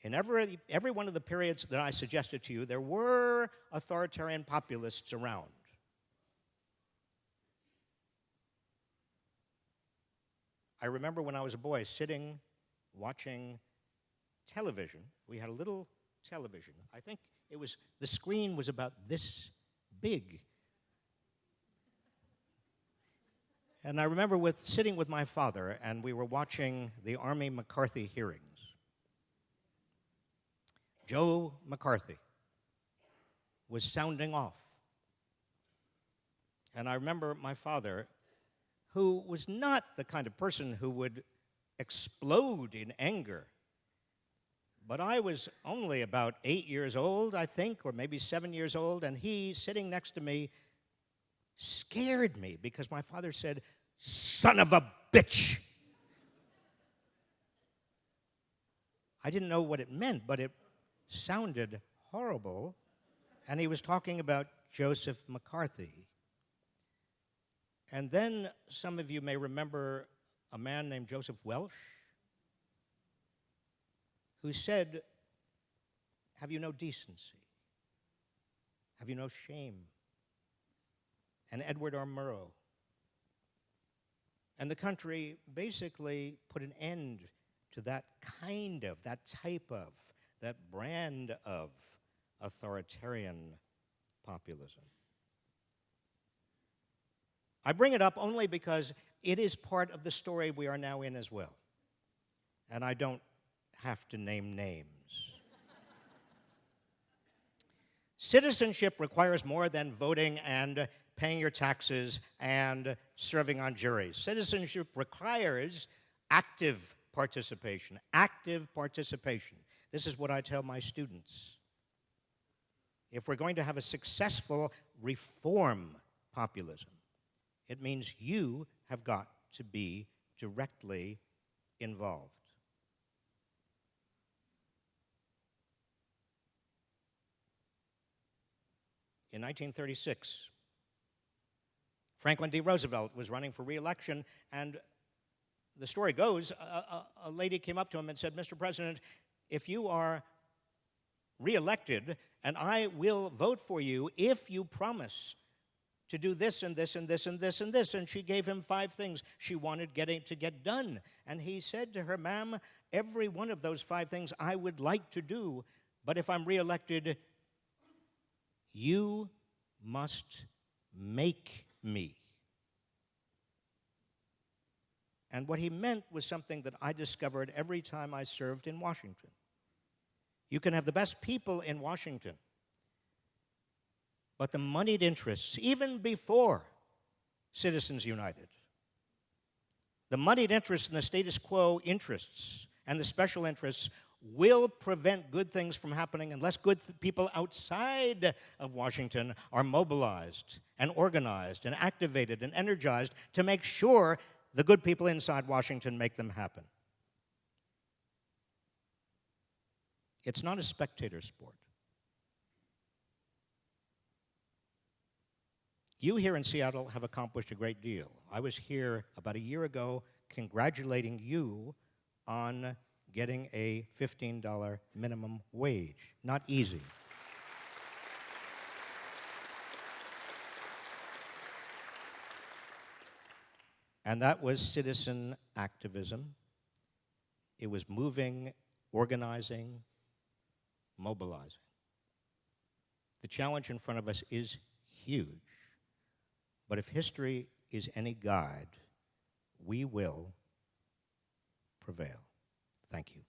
In every one of the periods that I suggested to you, there were authoritarian populists around. I remember when I was a boy sitting, watching television. We had a little television. I think the screen was about this big. And I remember sitting with my father, and we were watching the Army McCarthy hearings. Joe McCarthy was sounding off. And I remember my father, who was not the kind of person who would explode in anger. But I was only about 8 years old, I think, or maybe 7 years old, and he, sitting next to me, scared me because my father said, "Son of a bitch!" I didn't know what it meant, but it sounded horrible, and he was talking about Joseph McCarthy. And then some of you may remember a man named Joseph Welsh, who said, "Have you no decency? Have you no shame?" And Edward R. Murrow. And the country basically put an end to that kind of, that type of, that brand of authoritarian populism. I bring it up only because it is part of the story we are now in as well. And I don't have to name names. Citizenship requires more than voting and paying your taxes and serving on juries. Citizenship requires active participation. Active participation. This is what I tell my students. If we're going to have a successful reform populism, it means you have got to be directly involved. In 1936, Franklin D. Roosevelt was running for re-election, and the story goes, a lady came up to him and said, "Mr. President, if you are re-elected, and I will vote for you if you promise to do this and this and this and this and this." And she gave him 5 things she wanted to get done. And he said to her, "Ma'am, every one of those 5 things I would like to do, but if I'm re-elected, you must make me." And what he meant was something that I discovered every time I served in Washington. You can have the best people in Washington, but the moneyed interests, even before Citizens United, the moneyed interests and the status quo interests and the special interests will prevent good things from happening unless good people outside of Washington are mobilized and organized and activated and energized to make sure the good people inside Washington make them happen. It's not a spectator sport. You here in Seattle have accomplished a great deal. I was here about a year ago congratulating you on getting a $15 minimum wage. Not easy. And that was citizen activism. It was moving, organizing, mobilizing. The challenge in front of us is huge. But if history is any guide, we will prevail. Thank you.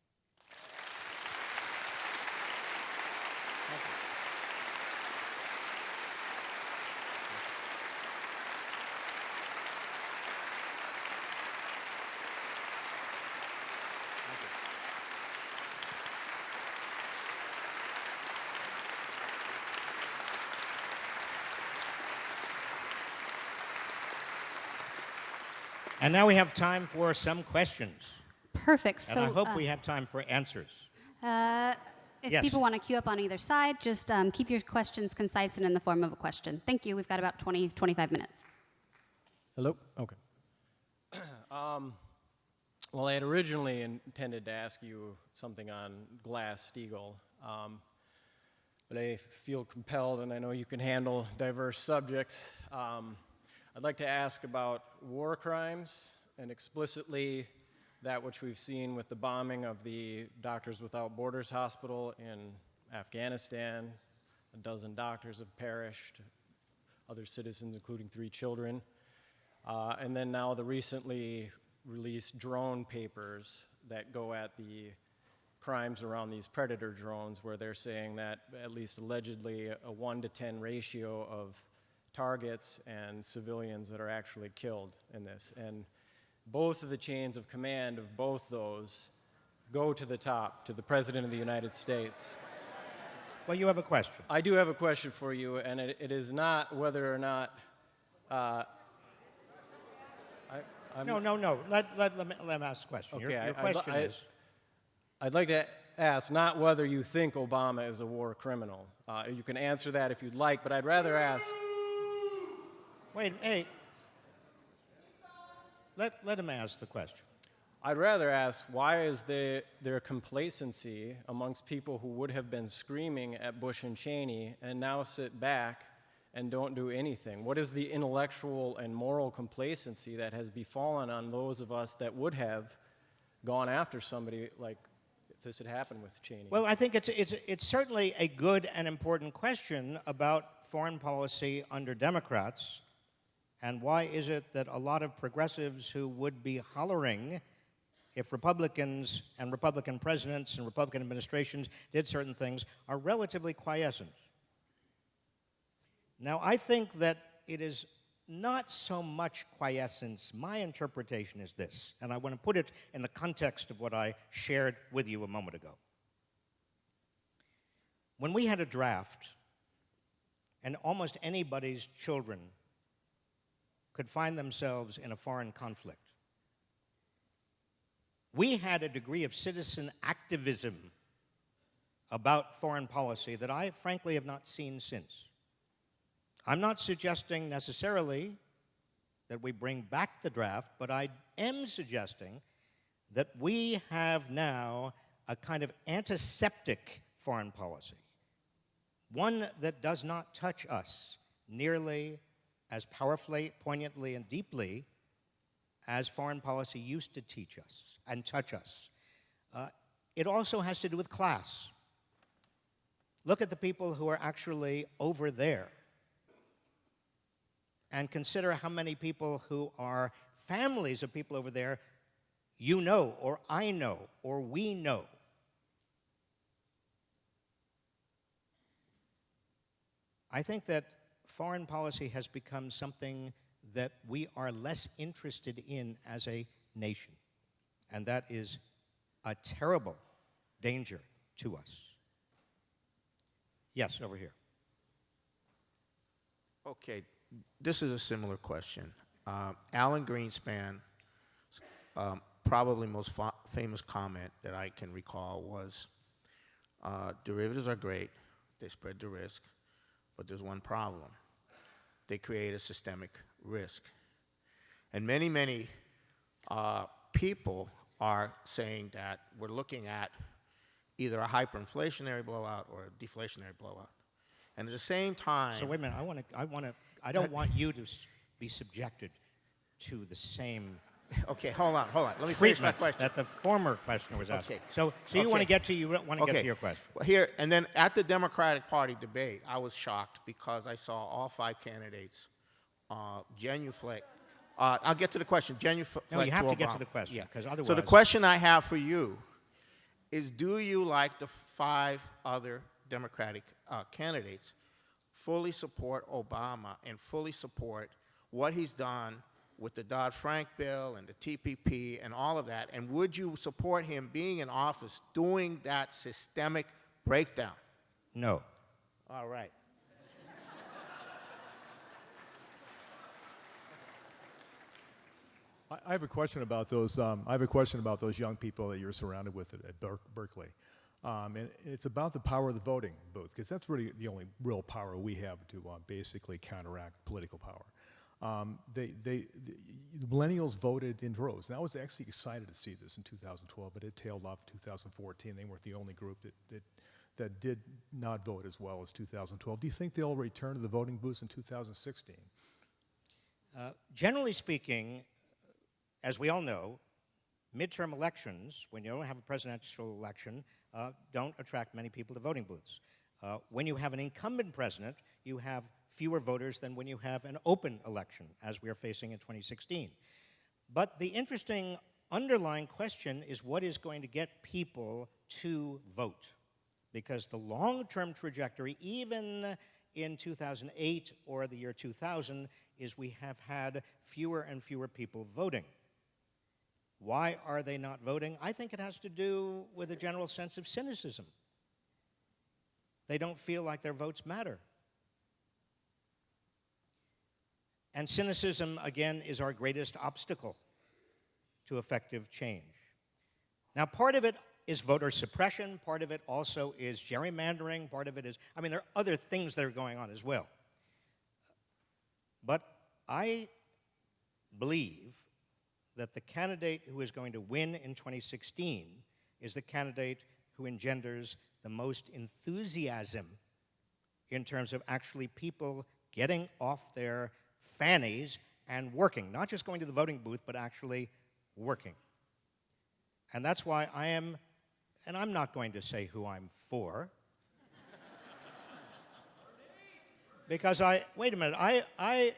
And now we have time for some questions. Perfect. And I hope we have time for answers. If Yes. people want to queue up on either side, just keep your questions concise and in the form of a question. Thank you. We've got about 25 minutes. Hello? Okay. Well, I had originally intended to ask you something on Glass-Steagall, but I feel compelled, and I know you can handle diverse subjects. I'd like to ask about war crimes, and explicitly that which we've seen with the bombing of the Doctors Without Borders hospital in Afghanistan. 12 doctors have perished, other citizens, including 3 children. And then now the recently released drone papers that go at the crimes around these predator drones, where they're saying that at least allegedly a 1 to 10 ratio of targets and civilians that are actually killed in this. And both of the chains of command of both those go to the top, to the President of the United States. Well, you have a question. I do have a question for you, and it is not whether or not No. Let me ask the question. Okay, Your question is... I'd like to ask not whether you think Obama is a war criminal. You can answer that if you'd like, but I'd rather ask... Wait, hey. Let him ask the question. I'd rather ask, why is there complacency amongst people who would have been screaming at Bush and Cheney and now sit back and don't do anything? What is the intellectual and moral complacency that has befallen on those of us that would have gone after somebody like if this had happened with Cheney? Well, I think it's certainly a good and important question about foreign policy under Democrats, and why is it that a lot of progressives who would be hollering if Republicans and Republican presidents and Republican administrations did certain things are relatively quiescent. Now, I think that it is not so much quiescence. My interpretation is this, and I want to put it in the context of what I shared with you a moment ago. When we had a draft, and almost anybody's children could find themselves in a foreign conflict, we had a degree of citizen activism about foreign policy that I frankly have not seen since. I'm not suggesting necessarily that we bring back the draft, but I am suggesting that we have now a kind of antiseptic foreign policy, one that does not touch us nearly as powerfully, poignantly, and deeply as foreign policy used to teach us and touch us. It also has to do with class. Look at the people who are actually over there, and consider how many people who are families of people over there you know, or I know, or we know. I think that foreign policy has become something that we are less interested in as a nation, and that is a terrible danger to us. Yes, over here. Okay, this is a similar question. Alan Greenspan's probably most famous comment that I can recall was, derivatives are great, they spread the risk, but there's one problem. They create a systemic risk. And many people are saying that we're looking at either a hyperinflationary blowout or a deflationary blowout. And at the same time... So wait a minute, I don't want you to be subjected to the same... Okay, hold on. Let me finish my question. That the former questioner was asking. Okay. So you want to get to get to your question. Well, here, and then at the Democratic Party debate, I was shocked because I saw all 5 candidates genuflect. I'll get to the question. Genuflect No, you have to get Obama. to the question, because otherwise... So the question I have for you is, do you, like the 5 other Democratic candidates, fully support Obama and fully support what he's done with the Dodd-Frank bill and the TPP and all of that? And would you support him being in office doing that systemic breakdown? No. All right. I have a question about those. I have a question about those young people that you're surrounded with at Berkeley, and it's about the power of the voting booth, because that's really the only real power we have to basically counteract political power. The millennials voted in droves, and I was actually excited to see this in 2012, but it tailed off in 2014. They weren't the only group that did not vote as well as 2012. Do you think they'll return to the voting booths in 2016? Generally speaking, as we all know, midterm elections, when you don't have a presidential election, don't attract many people to voting booths. When you have an incumbent president, you have fewer voters than when you have an open election, as we are facing in 2016. But the interesting underlying question is what is going to get people to vote? Because the long-term trajectory, even in 2008 or the year 2000, is we have had fewer and fewer people voting. Why are they not voting? I think it has to do with a general sense of cynicism. They don't feel like their votes matter. And cynicism, again, is our greatest obstacle to effective change. Now, part of it is voter suppression, part of it also is gerrymandering, part of it is, I mean, there are other things that are going on as well. But I believe that the candidate who is going to win in 2016 is the candidate who engenders the most enthusiasm in terms of actually people getting off their fannies and working, not just going to the voting booth, but actually working. And that's why I am, and I'm not going to say who I'm for, because wait a minute,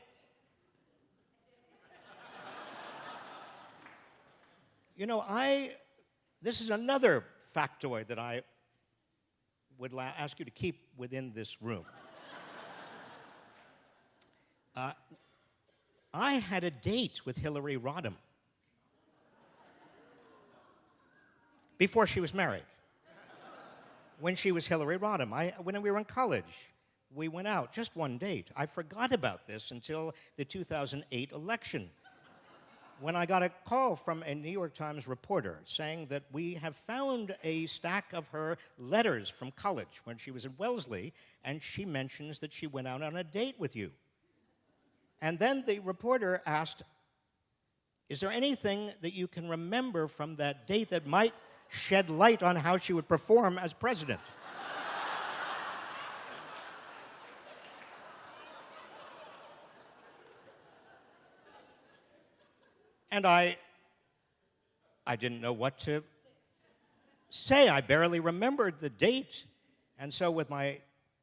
this is another factoid that I would ask you to keep within this room. I had a date with Hillary Rodham before she was married. When she was Hillary Rodham, when we were in college, we went out, just one date. I forgot about this until the 2008 election, when I got a call from a New York Times reporter saying that we have found a stack of her letters from college when she was at Wellesley, and she mentions that she went out on a date with you. And then the reporter asked, is there anything that you can remember from that date that might shed light on how she would perform as president? And I didn't know what to say. I barely remembered the date. And so with my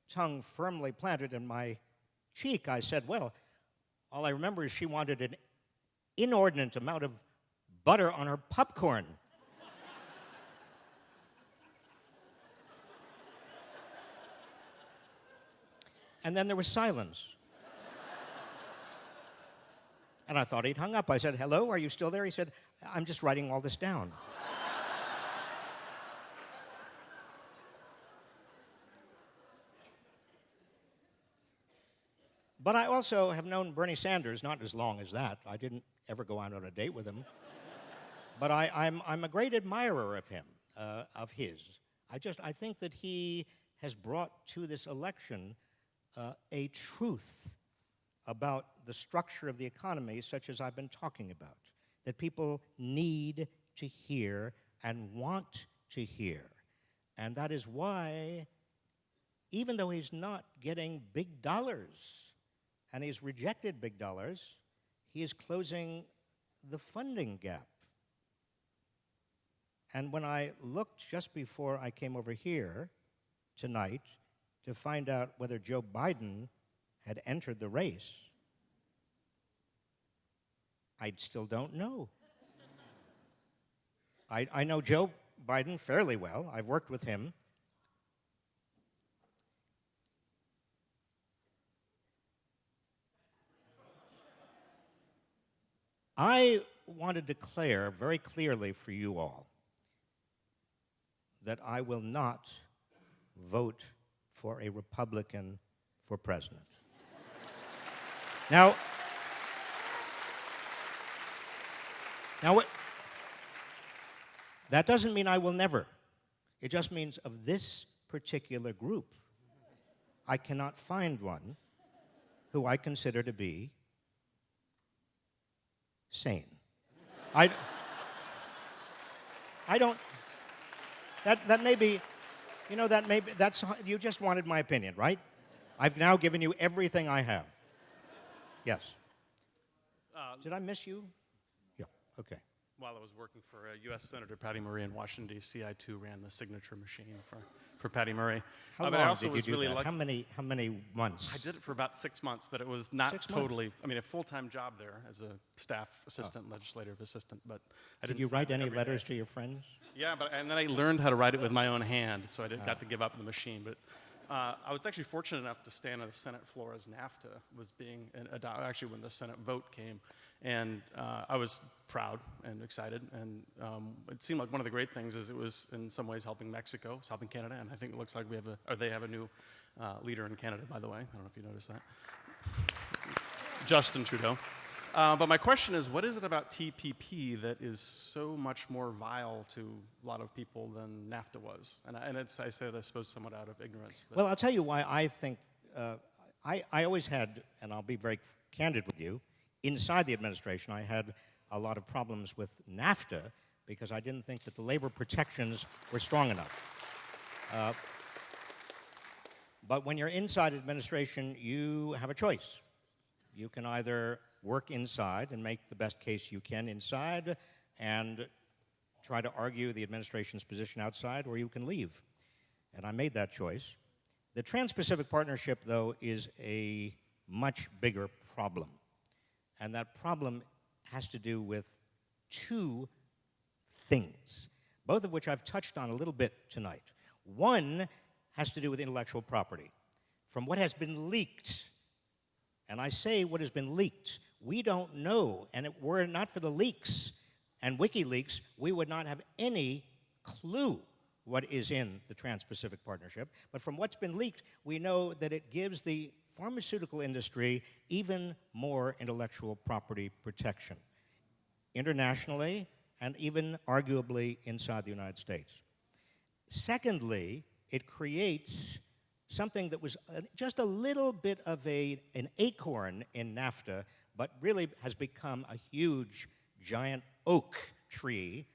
tongue firmly planted in my cheek, I said, well, all I remember is she wanted an inordinate amount of butter on her popcorn. And then there was silence. And I thought he'd hung up. I said, hello, are you still there? He said, I'm just writing all this down. But I also have known Bernie Sanders, not as long as that. I didn't ever go out on a date with him. But I'm a great admirer of him, of his. I think that he has brought to this election a truth about the structure of the economy, such as I've been talking about, that people need to hear and want to hear. And that is why, even though he's not getting big dollars, and he's rejected big dollars, he is closing the funding gap. And when I looked just before I came over here tonight to find out whether Joe Biden had entered the race, I still don't know. I know Joe Biden fairly well. I've worked with him. I want to declare very clearly for you all that I will not vote for a Republican for president. Now, that doesn't mean I will never. It just means of this particular group, I cannot find one who I consider to be sane. I don't, that may be, you just wanted my opinion, right? I've now given you everything I have. Yes. Did I miss you? Yeah, okay. while I was working for U.S. Senator Patty Murray in Washington, D.C., I too ran the signature machine for Patty Murray. How but long I also did you was do really that? lucky. How many months? I did it for about 6 months, but it was not 6 months? totally. I mean, a full-time job there as a staff assistant, legislative assistant. But I Did didn't you sign write it any every letters day. to your friends? Yeah, and then I learned how to write it with my own hand, so I got to give up the machine. But I was actually fortunate enough to stand on the Senate floor as NAFTA was being adopted, actually when the Senate vote came. And I was proud and excited. And it seemed like one of the great things is it was in some ways helping Mexico, it's helping Canada. And I think it looks like they have a new leader in Canada, by the way. I don't know if you noticed that. Justin Trudeau. But my question is, what is it about TPP that is so much more vile to a lot of people than NAFTA was? And I say that, I suppose, somewhat out of ignorance. But Well, I'll tell you why I think, I always had, and I'll be very candid with you, inside the administration I had a lot of problems with NAFTA because I didn't think that the labor protections were strong enough. But when you're inside administration, you have a choice. You can either work inside and make the best case you can inside and try to argue the administration's position outside, or you can leave. And I made that choice. The Trans-Pacific Partnership, though, is a much bigger problem. And that problem has to do with two things, both of which I've touched on a little bit tonight. One has to do with intellectual property. From what has been leaked, and I say what has been leaked, we don't know, and if it were not for the leaks and WikiLeaks, we would not have any clue what is in the Trans-Pacific Partnership. But from what's been leaked, we know that it gives the pharmaceutical industry even more intellectual property protection, internationally and even arguably inside the United States. Secondly, it creates something that was just a little bit of an acorn in NAFTA, but really has become a huge, giant oak tree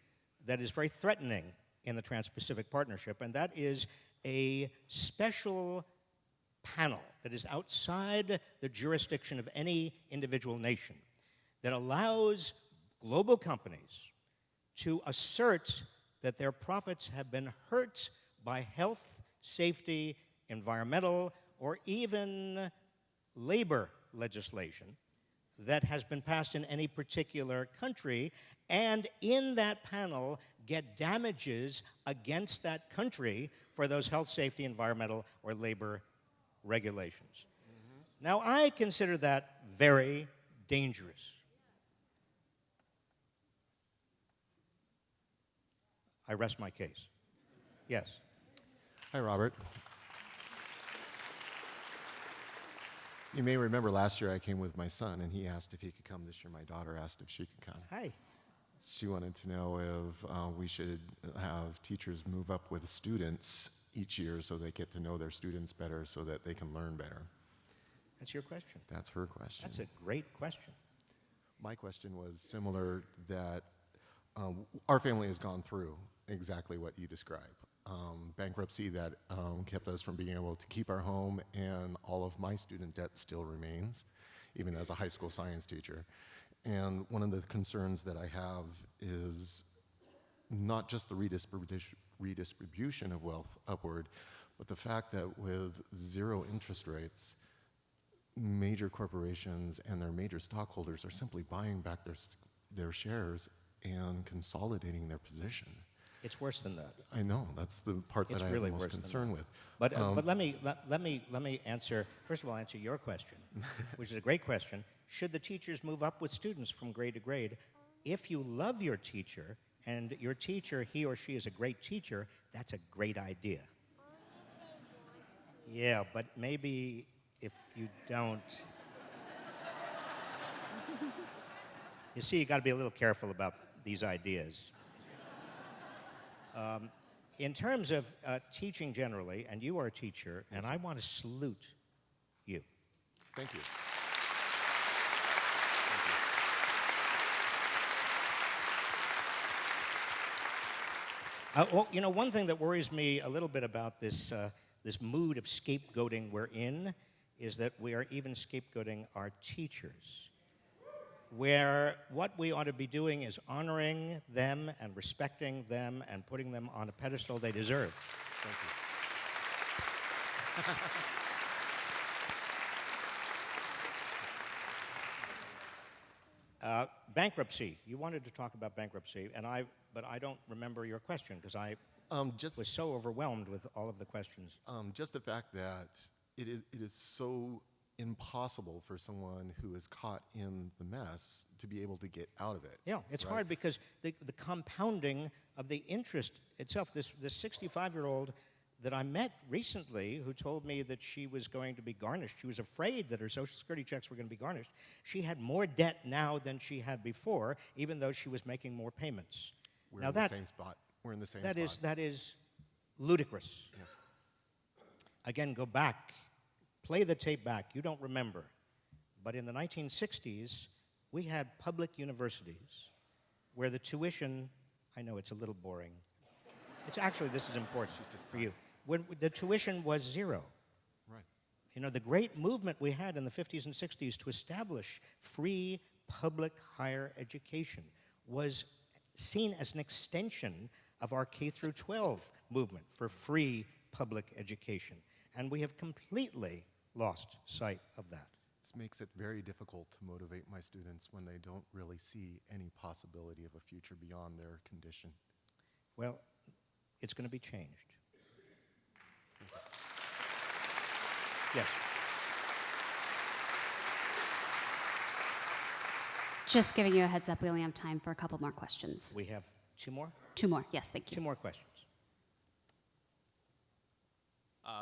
that is very threatening in the Trans-Pacific Partnership, and that is a special panel that is outside the jurisdiction of any individual nation that allows global companies to assert that their profits have been hurt by health, safety, environmental, or even labor legislation that has been passed in any particular country, and in that panel get damages against that country for those health, safety, environmental, or labor regulations. Now, I consider that very dangerous. I rest my case. Yes. Hi, Robert. You may remember last year I came with my son, and he asked if he could come. This year my daughter asked if she could come. Hi. She wanted to know if we should have teachers move up with students each year so they get to know their students better so that they can learn better. That's your question. That's her question. That's a great question. My question was similar, that our family has gone through exactly what you describe. Bankruptcy that kept us from being able to keep our home, and all of my student debt still remains, even as a high school science teacher. And one of the concerns that I have is not just the redistribution of wealth upward, but the fact that with zero interest rates, major corporations and their major stockholders are simply buying back their shares and consolidating their position. It's worse than that. I know, that's the part that I have the most concern with. But let me answer, first of all, answer your question, which is a great question. Should the teachers move up with students from grade to grade? If you love your teacher, and your teacher, he or she is a great teacher, that's a great idea. Yeah, but maybe if you don't. You see, you got to be a little careful about these ideas. In terms of teaching generally, and you are a teacher, and I want to salute you. Thank you. Well, you know, one thing that worries me a little bit about this, this mood of scapegoating we're in is that we are even scapegoating our teachers. where what we ought to be doing is honoring them and respecting them and putting them on a pedestal they deserve. Thank you. Bankruptcy. You wanted to talk about bankruptcy, but I don't remember your question because I was so overwhelmed with all of the questions. Just the fact that it is so impossible for someone who is caught in the mess to be able to get out of it. Yeah, it's right? hard because the compounding of the interest itself, this 65-year-old that I met recently who told me that she was going to be garnished. She was afraid that her Social Security checks were going to be garnished. She had more debt now than she had before, even though she was making more payments. We're now in the same spot. We're in the same spot. That is ludicrous. Yes. Again, go back. Play the tape back. You don't remember. But in the 1960s, we had public universities where the tuition, I know it's a little boring. It's actually, this is important for you. When the tuition was zero. Right. You know, the great movement we had in the 50s and 60s to establish free public higher education was seen as an extension of our K through 12 movement for free public education. And we have completely lost sight of that. This makes it very difficult to motivate my students when they don't really see any possibility of a future beyond their condition. Well, it's going to be changed. Yes. Just giving you a heads up, we only have time for a couple more questions. We have two more? 2 more, yes, thank you. 2 more questions.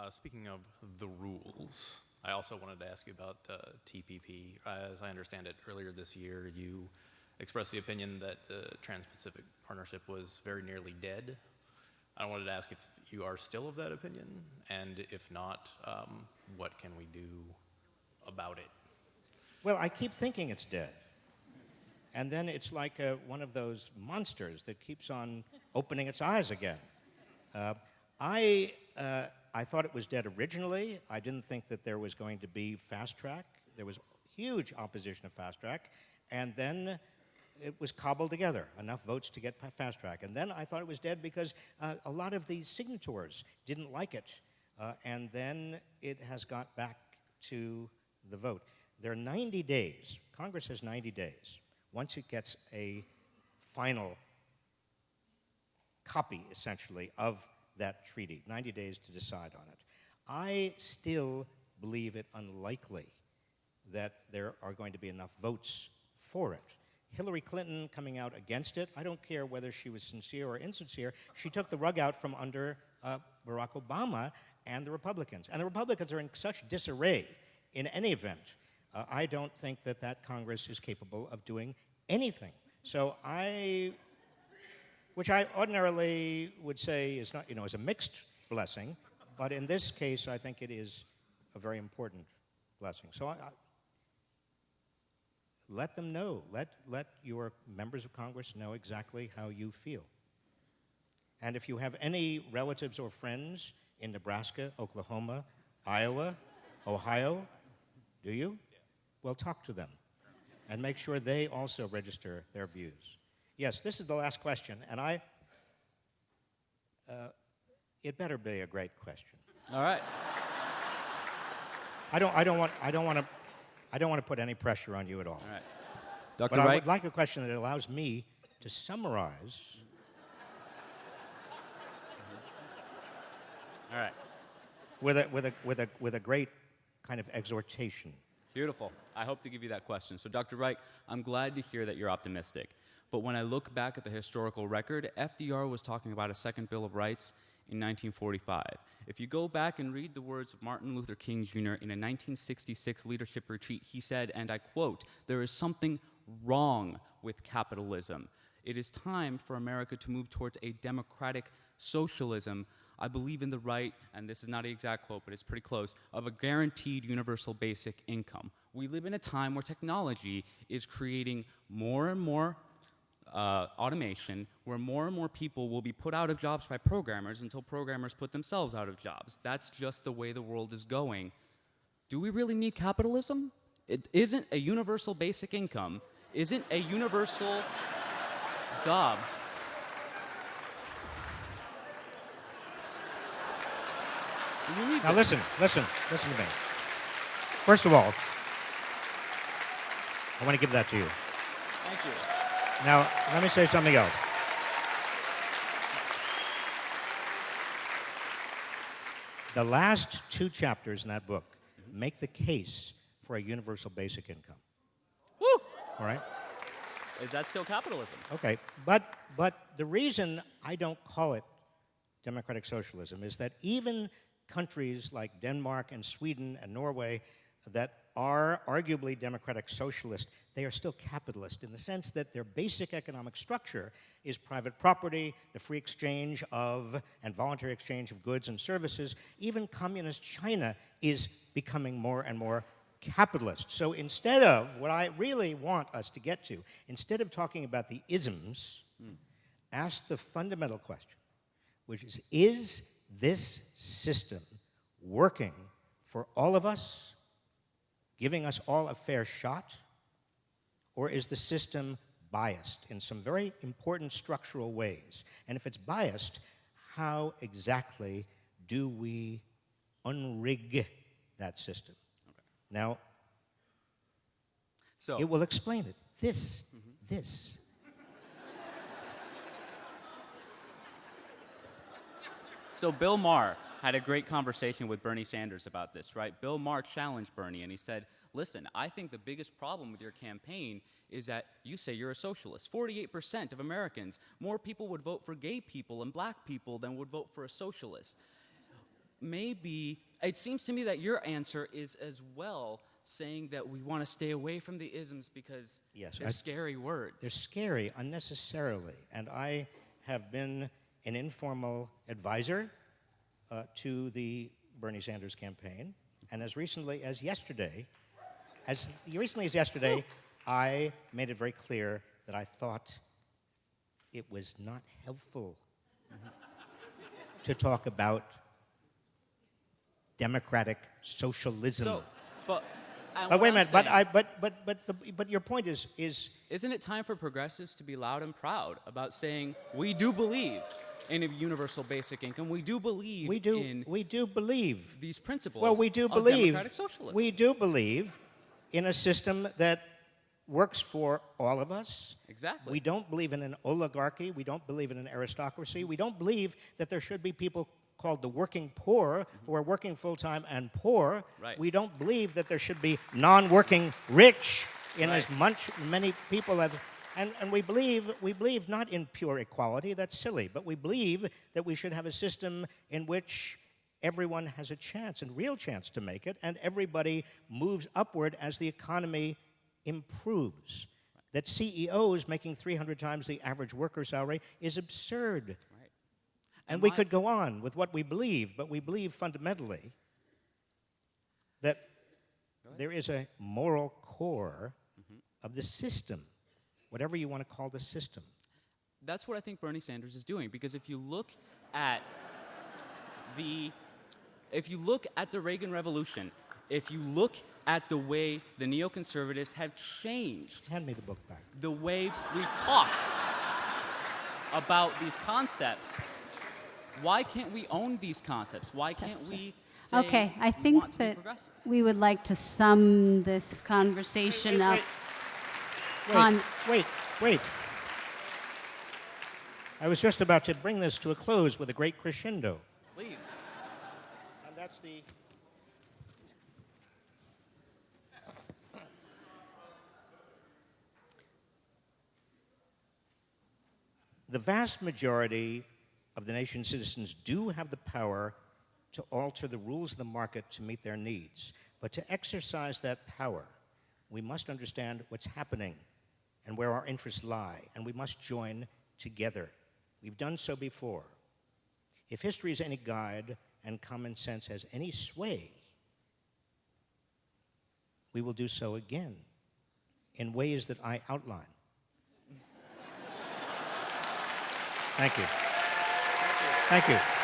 Speaking of the rules, I also wanted to ask you about TPP. As I understand it, earlier this year, you expressed the opinion that the Trans-Pacific Partnership was very nearly dead. I wanted to ask if you are still of that opinion, and if not, what can we do about it? Well, I keep thinking it's dead. And then it's like one of those monsters that keeps on opening its eyes again. I thought it was dead originally. I didn't think that there was going to be fast track. There was huge opposition of fast track. And then it was cobbled together, enough votes to get fast track. And then I thought it was dead because a lot of the signatories didn't like it. And then it has got back to the vote. There are 90 days. Congress has 90 days. Once it gets a final copy, essentially, of that treaty, 90 days to decide on it. I still believe it unlikely that there are going to be enough votes for it. Hillary Clinton coming out against it, I don't care whether she was sincere or insincere, she took the rug out from under Barack Obama and the Republicans. And the Republicans are in such disarray in any event. I don't think that that Congress is capable of doing anything. So which I ordinarily would say is not, is a mixed blessing, but in this case, I think it is a very important blessing. So let them know. Let your members of Congress know exactly how you feel. And if you have any relatives or friends in Nebraska, Oklahoma, Iowa, Ohio, do you? Well, talk to them and make sure they also register their views. Yes, this is the last question, and it better be a great question. All right. I don't want to put any pressure on you at all. All right. Dr. But I Reich? would like a question that allows me to summarize. All right. With a great kind of exhortation. Beautiful. I hope to give you that question. So, Dr. Reich, I'm glad to hear that you're optimistic. But when I look back at the historical record, FDR was talking about a second Bill of Rights in 1945. If you go back and read the words of Martin Luther King Jr. in a 1966 leadership retreat, he said, and I quote, "There is something wrong with capitalism. It is time for America to move towards a democratic socialism. I believe in the right," and this is not an exact quote, but it's pretty close, "of a guaranteed universal basic income." We live in a time where technology is creating more and more automation, where more and more people will be put out of jobs by programmers until programmers put themselves out of jobs. That's just the way the world is going. Do we really need capitalism? It isn't a universal basic income. isn't a universal gob. Now listen to me. First of all, I want to give that to you. Thank you. Now, let me say something else. The last 2 chapters in that book make the case for a universal basic income. Woo! All right? Is that still capitalism? Okay, but the reason I don't call it democratic socialism is that even countries like Denmark and Sweden and Norway that are arguably democratic socialist, they are still capitalist in the sense that their basic economic structure is private property, the free exchange of and voluntary exchange of goods and services. Even communist China is becoming more and more capitalist. So instead of, what I really want us to get to, instead of talking about the isms, ask the fundamental question, which is this system working for all of us, giving us all a fair shot, or is the system biased in some very important structural ways? And if it's biased, how exactly do we unrig that system? Okay. Now, so it will explain it. This. So Bill Maher had a great conversation with Bernie Sanders about this, right? Bill Maher challenged Bernie, and he said, listen, I think the biggest problem with your campaign is that you say you're a socialist. 48% of Americans, more people would vote for gay people and black people than would vote for a socialist. Maybe, it seems to me that your answer is as well saying that we want to stay away from the isms because they're scary words. They're scary unnecessarily, and I have been an informal advisor to the Bernie Sanders campaign, and as recently as yesterday, I made it very clear that I thought it was not helpful to talk about democratic socialism. So, but wait a minute. But your point is. Isn't it time for progressives to be loud and proud about saying we do believe in a universal basic income? We do believe we do believe these principles. Well, we do believe democratic socialism. We do believe in a system that works for all of us. Exactly. We don't believe in an oligarchy. We don't believe in an aristocracy. We don't believe that there should be people called the working poor who are working full-time and poor. Right. We don't believe that there should be non-working rich in as many people have. And we believe not in pure equality, that's silly, but we believe that we should have a system in which everyone has a chance, and real chance to make it, and everybody moves upward as the economy improves. That CEOs making 300 times the average worker salary is absurd. Right. And we could go on with what we believe, but we believe fundamentally that there is a moral core of the system, whatever you want to call the system. That's what I think Bernie Sanders is doing, because if you look at the Reagan Revolution, if you look at the way the neoconservatives have changed Hand me the book back. the way we talk about these concepts, why can't we own these concepts? Why can't we say Okay, I we think want to be that progressive? we would like to sum this conversation up. Wait. I was just about to bring this to a close with a great crescendo. Please. And that's the... The vast majority of the nation's citizens do have the power to alter the rules of the market to meet their needs. But to exercise that power, we must understand what's happening and where our interests lie, and we must join together. We've done so before. If history is any guide and common sense has any sway, we will do so again in ways that I outline. Thank you. Thank you.